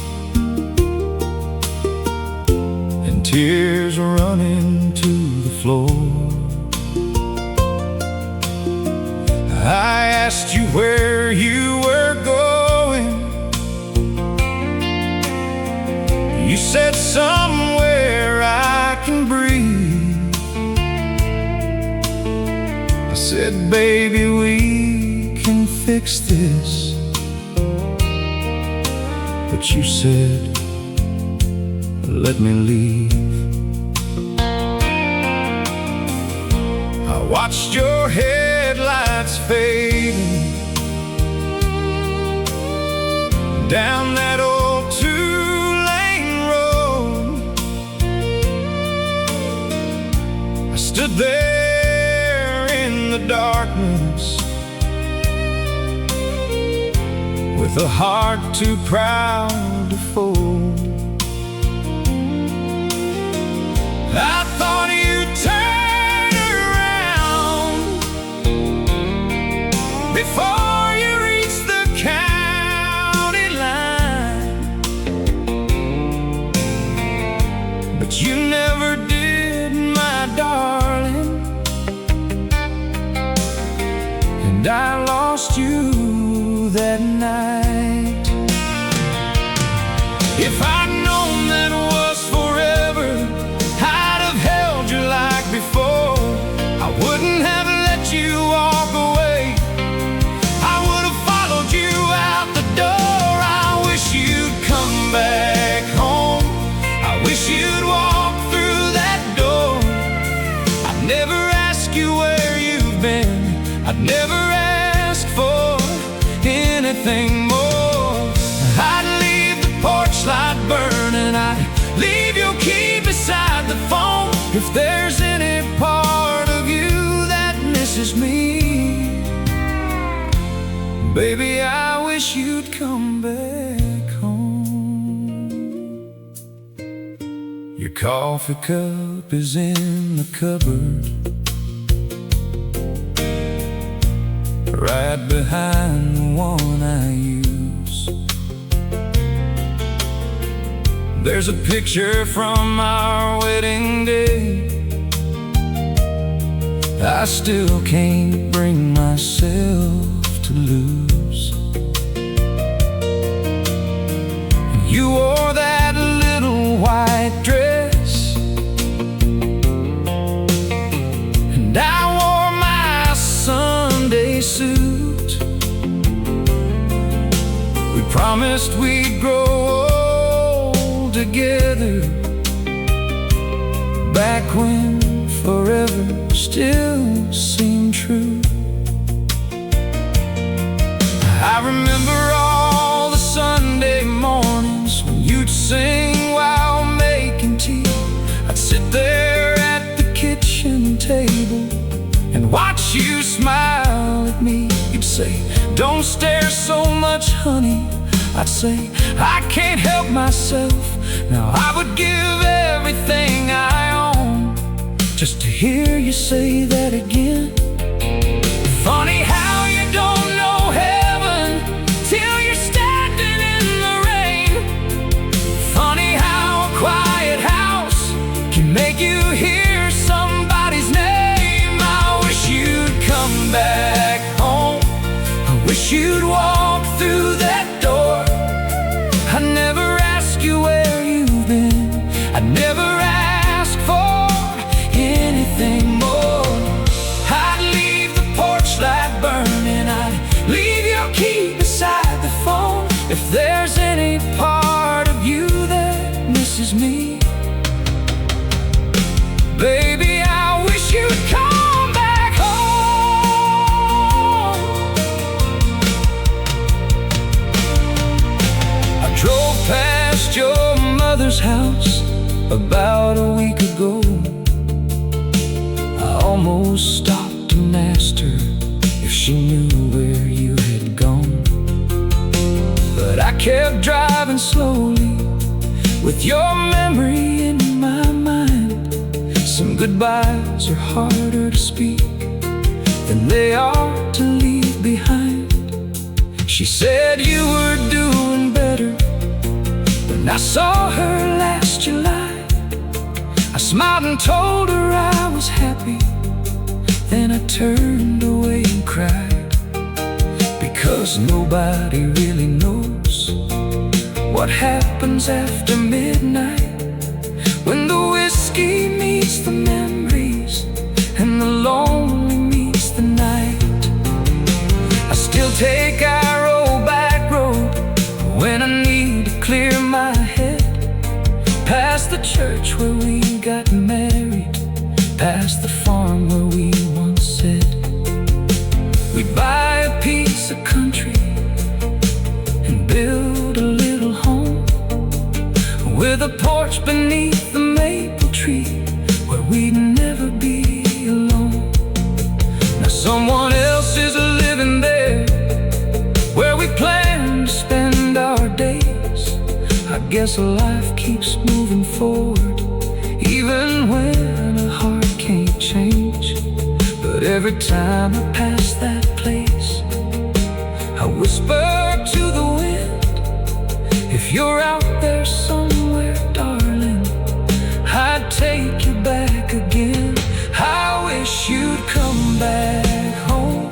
S2: and tears running to the floor. I asked you where you were going, said somewhere I can breathe. I said, baby, we can fix this. But you said, let me leave. I watched your headlights fading down that old two-lane road. I stood there in the darkness with a heart too proud to fold. I thought you'd turn around before you reached the county line, but you never did, my darling, and I lost you that night. If I'd known that it was forever, I'd have held you like before. I wouldn't have let you walk away. I would have followed you out the door. I wish you'd come back home. I wish you'd walk through that door. I'd never ask you where you've been. I'd never ask for anything more. I'd leave the porch light burning. I'd leave your key beside the phone. If there's any part of you that misses me, baby, I wish you'd come back home. Your coffee cup is in the cupboard, right behind the one I use. There's a picture from our wedding day I still can't bring myself to lose. You wore that little white dress, and I wore my Sunday suit. We promised we'd grow old together, back when forever still seemed true. I remember all the Sunday mornings when you'd sing while making tea. I'd sit there at the kitchen table and watch you smile at me. You'd say, don't stare so much, honey. I'd say, I can't help myself. Now I would give everything I own just to hear you say that again. Funny how you don't know heaven till you're standing in the rain. Funny how a quiet house can make you hear somebody's name. I wish you'd come back home. I wish you'd walk through that door. I never ask you where you've been. I never ask for anything more. I'd leave the porch light burning. I'd leave your key beside the phone. If there's any part of you that misses me, baby, I wish you'd come back home. I drove past your mother's house about a week ago. I almost stopped and asked her if she knew where you had gone, but I kept driving slowly with your memory in my mind. Some goodbyes are harder to speak than they are to leave behind. She said you were doing better when I saw her last July. I smiled and told her I was happy. Then I turned away and cried, because nobody really knows
S1: what happens after midnight, when the whiskey meets the memories and the lonely meets the night. I still take our old back road when I need to clear my head, past the church where we got married, past the farm where we once said we'd buy a piece of country and build a little home with a porch beneath the maple tree where we'd never be alone. Now someone else is living there where we plan to spend our days. I guess life keeps moving forward even when a heart can't change. But every time I pass that place, I whisper to the wind, if you're out there somewhere, darling, I'd take you back again. I wish you'd come back home.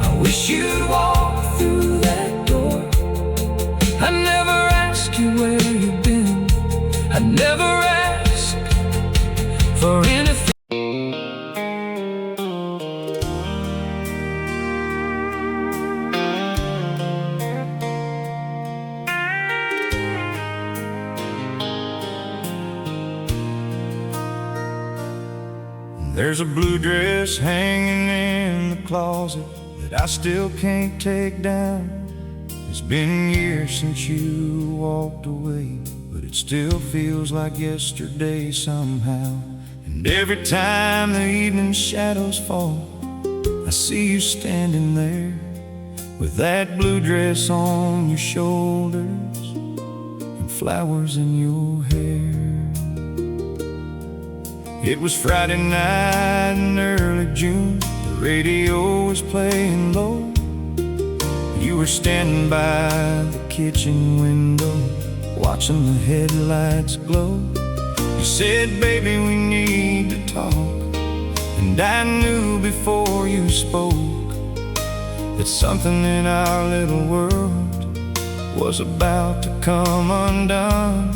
S1: I wish you'd walk through that door. I never ask you where you've been. I never ask for anything.
S2: There's a blue dress hanging in the closet that I still can't take down. It's been years since you walked away, but it still feels like yesterday somehow. And every time the evening shadows fall, I see you standing there with that blue dress on your shoulders and flowers in your hair. It was Friday night in early June. The radio was playing low. You were standing by the kitchen window, watching the headlights glow. You said, baby, we need to talk. And I knew before you spoke that something in our little world was about to come undone.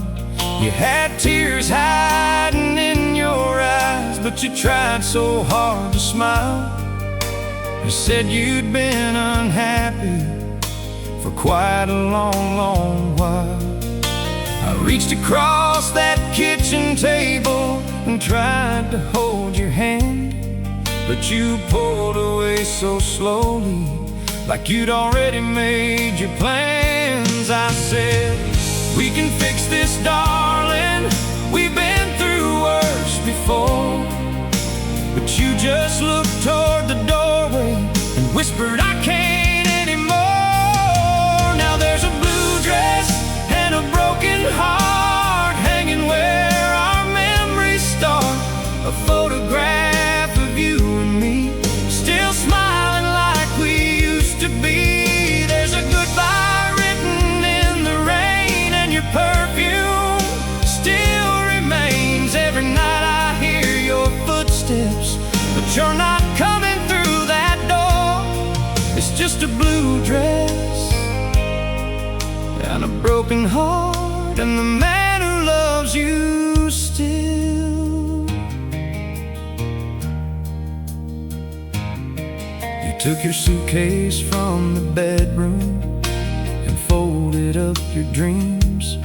S2: You had tears hiding in your eyes, but you tried so hard to smile. You said you'd been unhappy for quite a long, long while. I reached across that kitchen table and tried to hold your hand, but you pulled away so slowly, like you'd already made your plans. I said, we can fix this, darling. We've been through worse before. But you just looked toward the doorway and whispered, I can't anymore. Now there's a blue dress and a broken heart hanging where our memories start. A photograph of you and me, still smiling like we used to be. There's a goodbye written in the rain, and your perfume still remains. Every night I hear your footsteps, but you're not coming through that door. It's just a blue dress and a broken heart, and the man who loves you still. You took your suitcase from the bedroom and folded up your dreams.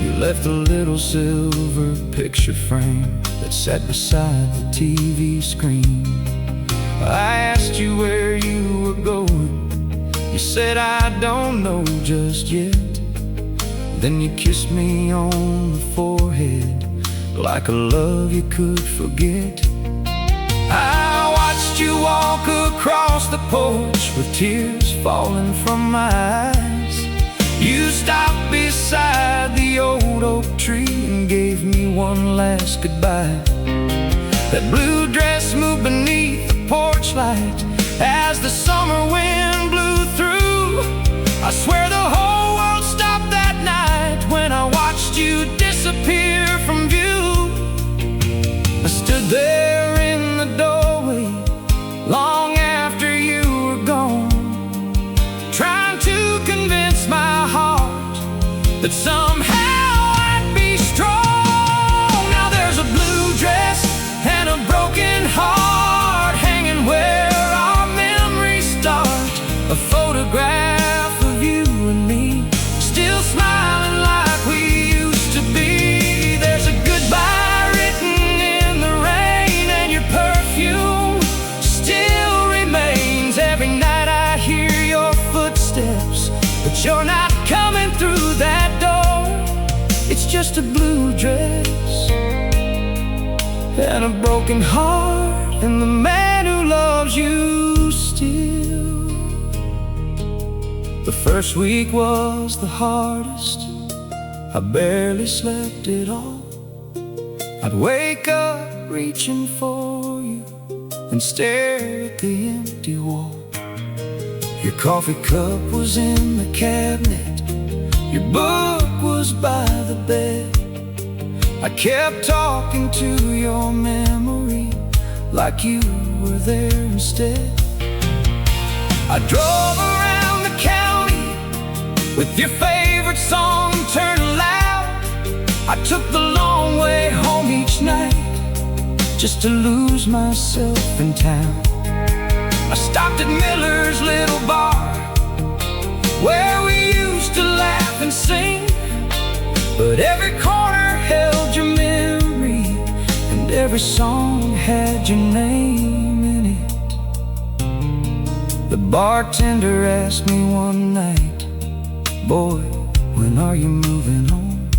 S2: You left a little silver picture frame that sat beside the TV screen. I asked you where you were going. You said, I don't know just yet. Then you kissed me on the forehead like a love you could forget. I watched you walk across the porch with tears falling from my eyes. You stopped beside the old oak tree and gave me one last goodbye. That blue dress moved beneath the porch light as the summer wind blew through. I swear the whole world stopped that night when I watched you disappear from view. I stood there in the doorway long after you were gone, trying to convince my heart
S1: that somehow I'd be strong. Now there's a blue dress and a broken heart hanging where our memories start. A photograph of you and me, still smiling like we used to be. There's a goodbye written in the rain, and your perfume still remains. Every night I hear your footsteps, but you're not coming through that door. It's just a blue dress and a broken heart, and the man who loves you still. The first week was the hardest. I barely slept at all. I'd wake up reaching for you and stare at the empty wall. Your coffee cup was in the cabinet, your book was by the bed. I kept talking to your memory like you were there instead. I drove around the county with your favorite song turned loud. I took the long way home each night just to lose myself in town. I stopped at Miller's little bar where we used to laugh and sing, but every corner held your memory, and every song had your name in it. The bartender asked me one night, "Boy, when are you moving on?"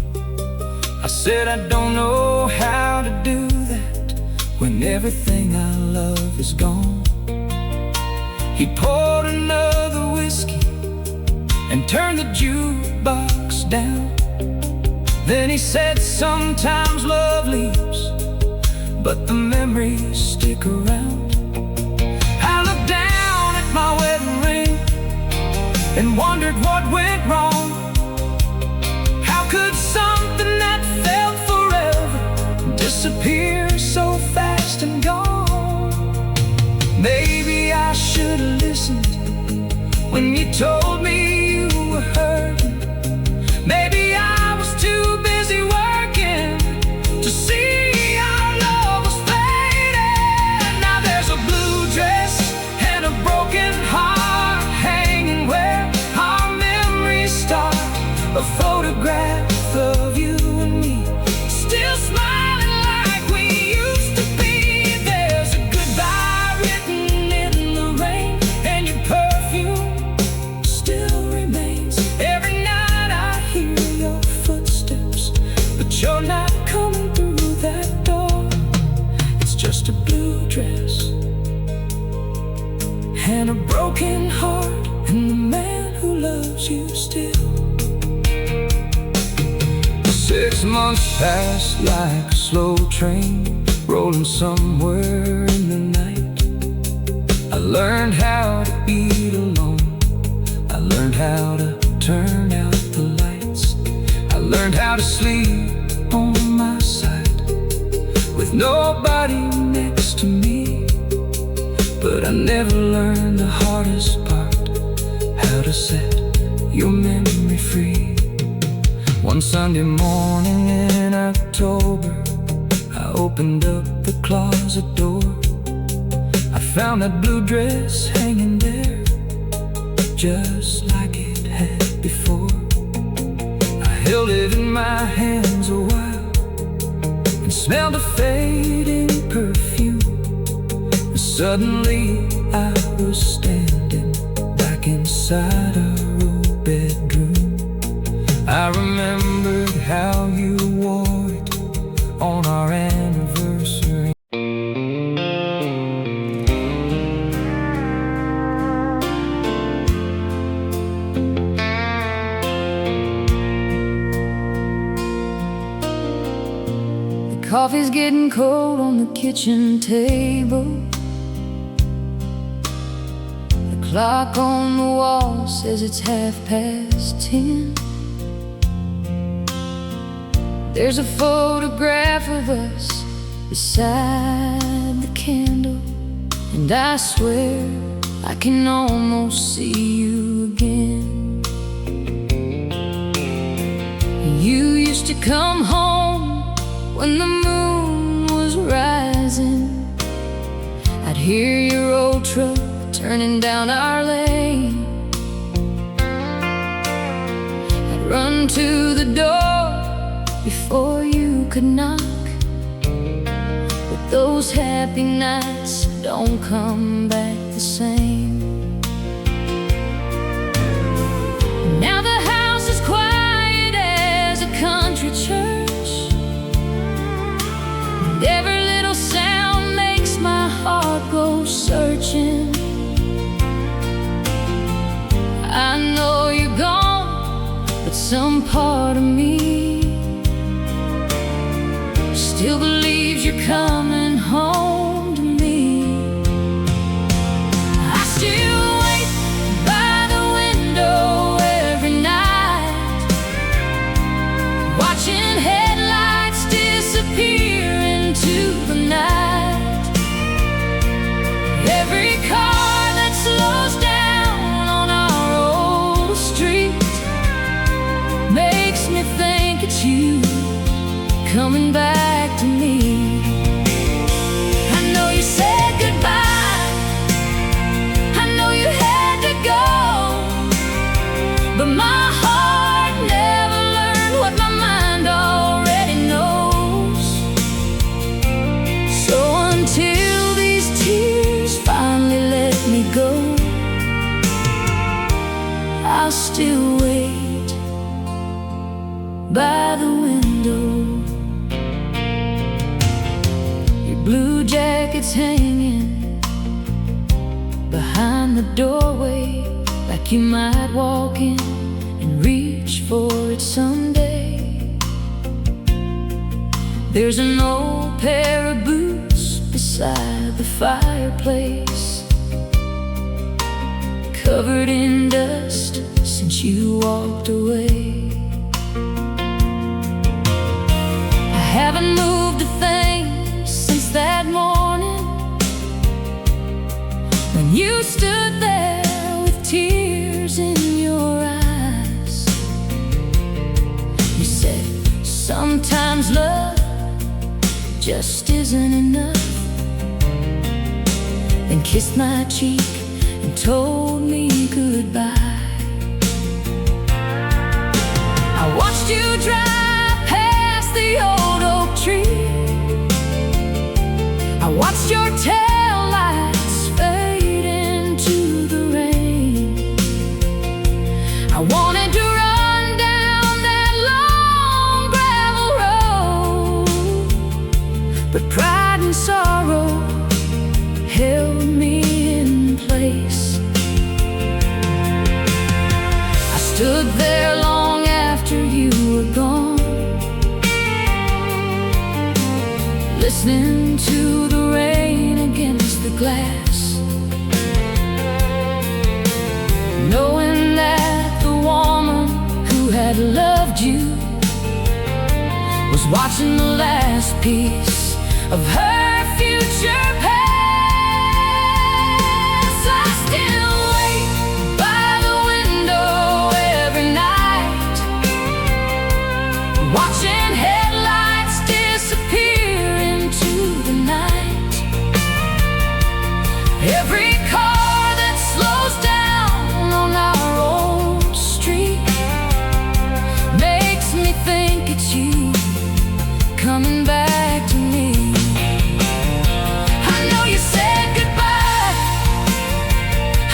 S1: I said, "I don't know how to do that when everything I love is gone." He poured another whiskey and turned the jukebox down. Then he said, "Sometimes love leaves, but the memories stick around." I looked down at my wedding ring and wondered what went wrong. How could something that felt forever disappear so fast and gone? Maybe I should have listened when you told me you were hurting. Maybe I was too busy working to see our love was fading. Now there's a blue dress and a broken heart hanging where our memories start. A photograph of you and me, still smiling like we used to be. There's a goodbye written in the rain, and your perfume still remains. Every night I hear your footsteps, but you're not coming through that door. It's just a blue dress and a broken heart, and the man who loves you still. 6 months passed like a slow train rolling somewhere in the night. I learned how to eat alone, I learned how to turn out the lights, I learned how to sleep on my side with nobody next to me. But I never learned the hardest part, how to set your memory free. One Sunday morning in October, I opened up the closet door. I found that blue dress hanging there, just like it had before. I held it in my hands a while and smelled a fading perfume. And suddenly I was standing back inside our old bedroom. I remembered how you wore it on our anniversary.
S3: The coffee's getting cold on the kitchen table. The clock on the wall says it's 10:30. There's a photograph of us beside the candle, and I swear I can almost see you again. come home when the moon was rising. I'd hear your old truck turning down our lane. I'd run to the door before you could knock. But those happy nights don't come back the same. Now the house is quiet as a country church, and every little sound makes my heart go searching. I know you're gone, but some part of me still believes you're coming home to me. I still wait by the window every night, watching headlights disappear into the night. Every car that slows down on our old street makes me think it's you coming back to me. I know you said goodbye, I know you had to go, but my heart never learned what my mind already knows. So until these tears finally let me go, I'll still wait by the window. Blue jackets hanging behind the doorway, like you might walk in and reach for it someday. There's an old pair of boots beside the fireplace, covered in dust since you walked away. I haven't moved a thing that morning when you stood there with tears in your eyes. You said, sometimes love just isn't enough, then kissed my cheek and told me goodbye. I watched you drive past the old oak tree, I watched your tail lights fade into the rain. I wanted to run down that long gravel road, but pride and sorrow held me in place. I stood there long after you were gone, listening to the rain against the glass, knowing that the woman who had loved you was watching the last piece of her future pass. I still wait by the window every night, watching headlights disappear into the night. Every car that slows down on our old street makes me think it's you coming back to me. I know you said goodbye,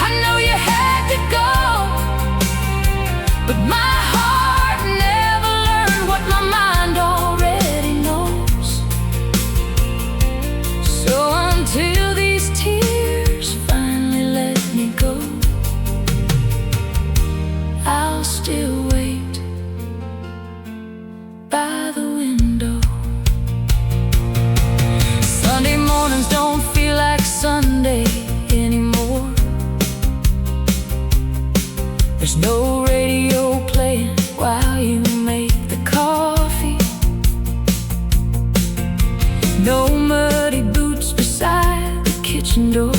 S3: I know you had to go, but my heart never learned what my mind already knows. So until these tears finally let me go, I'll still wait by the window. Sunday mornings don't feel like Sunday anymore. There's no radio playing while you make the coffee, no muddy boots beside the kitchen door,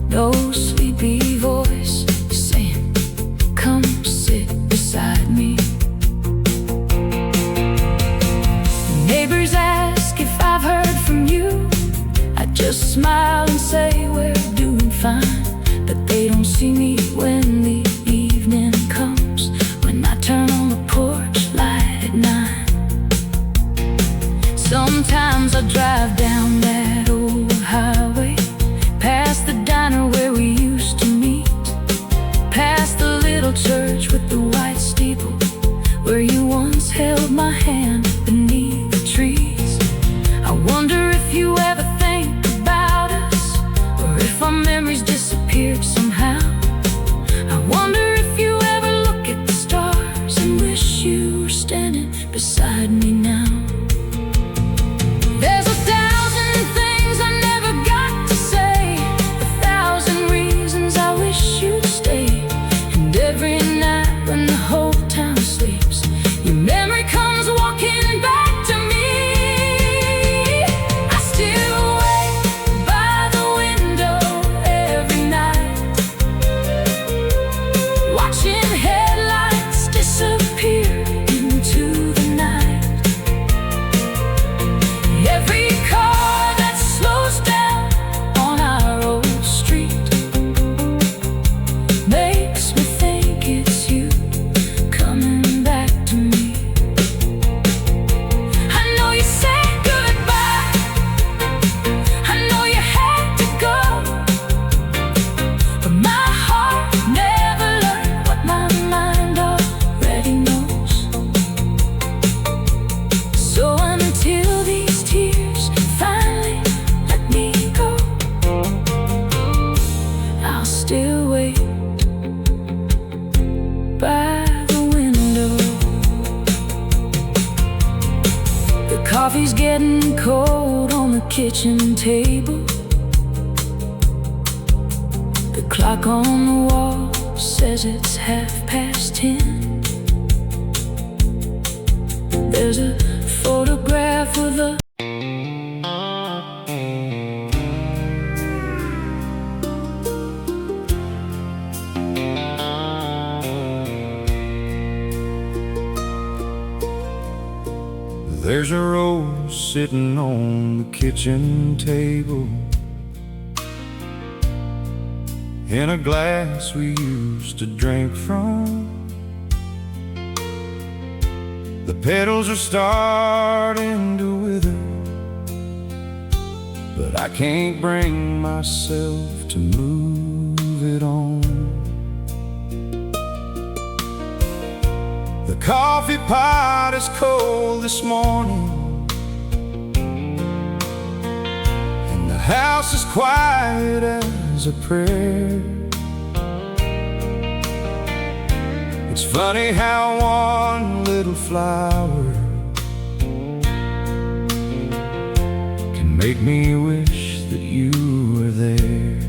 S3: no sleepy voice saying, come sit beside me. old church with the white steeple, where you once held my hand beneath the trees. I wonder if you ever think about us, or if our memories disappeared somehow. I wonder if you ever look at the stars and wish you were standing beside me now. There's 1,000 things I never got to say, 1,000 reasons I wish you'd stay. And every night when the whole town sleeps, your memory comes walking back to me. I still wait by the window every night, watching headlights disappear into the night. Every car that slows down on our old street makes me think it's you coming back to me. I know you said goodbye, I know you had to go, but my heart never learned what my mind already knows. So until these tears finally let me go, I'll still wait by the window. The coffee's getting cold on the kitchen table. The clock on the wall says it's 10:30. There's a photograph with a
S2: There's a rose sitting on the kitchen table, in a glass we used to drink from. The petals are starting to wither, but I can't bring myself to move it on. The coffee pot is cold this morning, and the house is quiet as a prayer. It's funny how one little flower can make me wish that you were there.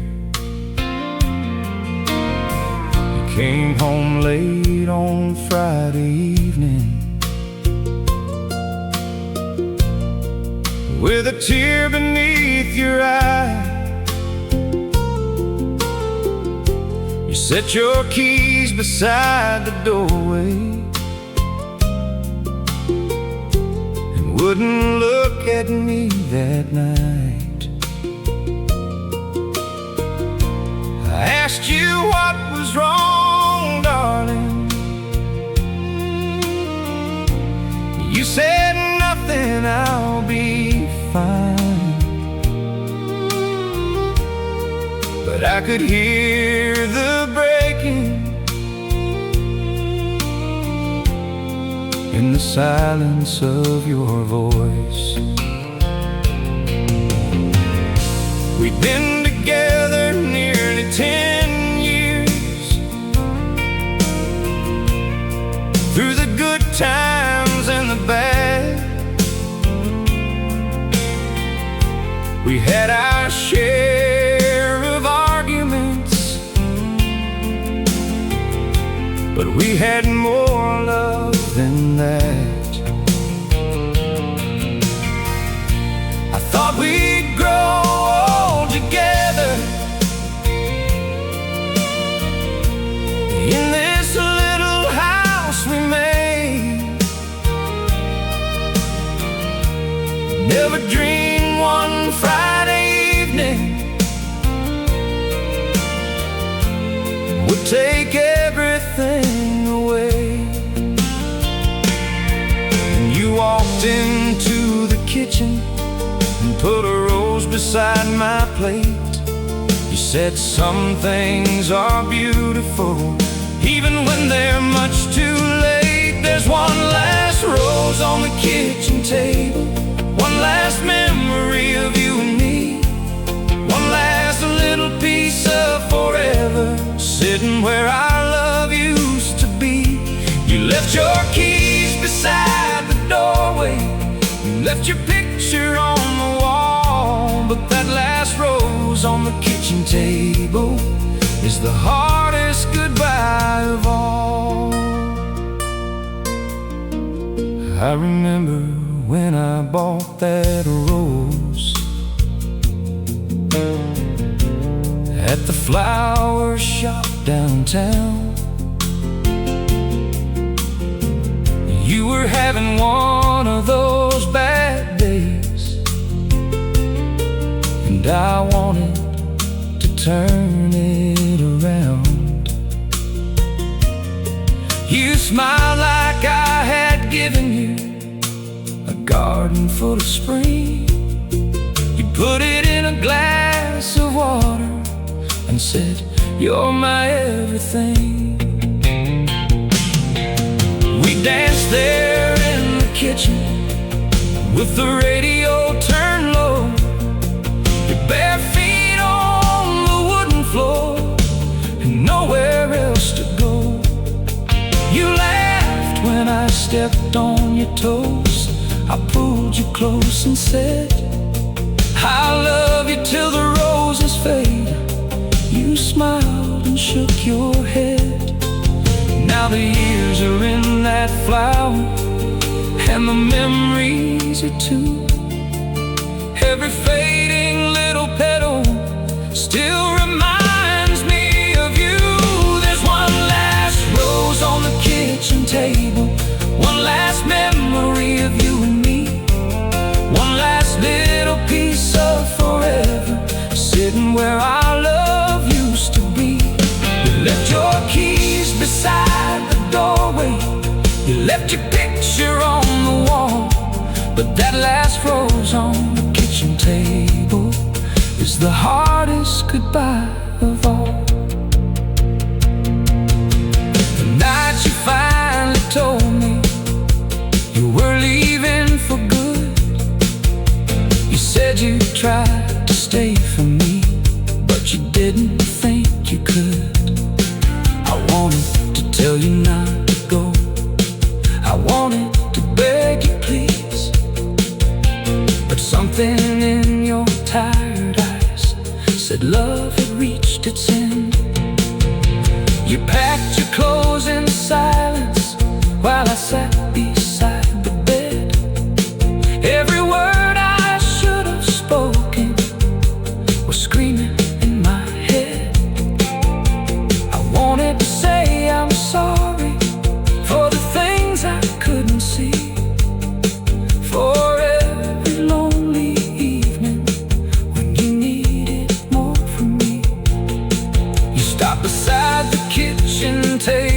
S2: You came home late on Friday evening, with a tear beneath your eye. You set your keys beside the doorway and wouldn't look at me that night. I asked you what was wrong, darling. You said nothing, I'll be fine. But I could hear the breaking in the silence of your voice. We've been together nearly 10 years, through the good times and the bad. We had our share of arguments, but we had more love than that. I thought we'd grow old together in this little house we made. Never dreamed one Friday evening would take everything away. And you walked into the kitchen and put a rose beside my plate. You said some things are beautiful even when
S1: table. One last memory of you and me. One last little piece of forever, sitting where our love used to be. You left your keys beside the doorway. You left your picture on the wall. But that last rose on the kitchen table is the hardest goodbye of all. I remember when I bought that rose at the flower shop downtown. You were having one of those bad days, and I wanted to turn it around. You smiled like I had given you a garden full of spring. You put it in a glass of water and said, "You're my everything." We danced there in the kitchen with the radio turned low, your bare feet on the wooden floor and nowhere else to go. You laughed when I stepped on your toes. I pulled you close and said, "I'll love you till the roses fade." You smiled and shook your head. Now the years are in that flower, and the memories are too. Every fading little petal still reminds me of you. There's one last rose on the kitchen table, one last memory of you and me, one last little piece of forever, sitting where our love used to be. You left your keys beside the doorway. You left your picture on the wall. But that last rose on the kitchen table is the hardest goodbye of all. The night you finally told me you were leaving for good, you said you tried to stay for me, but you didn't think you could. I wanted to tell you not to go. I wanted to beg you please, but something in your tired eyes said love had reached its end. You packed your clothes in silence while I sat beside the bed. Every word I should have spoken was screaming in my head. I wanted to say I'm sorry for the things I couldn't see, for every lonely evening when you needed more from me. You stopped beside the kitchen table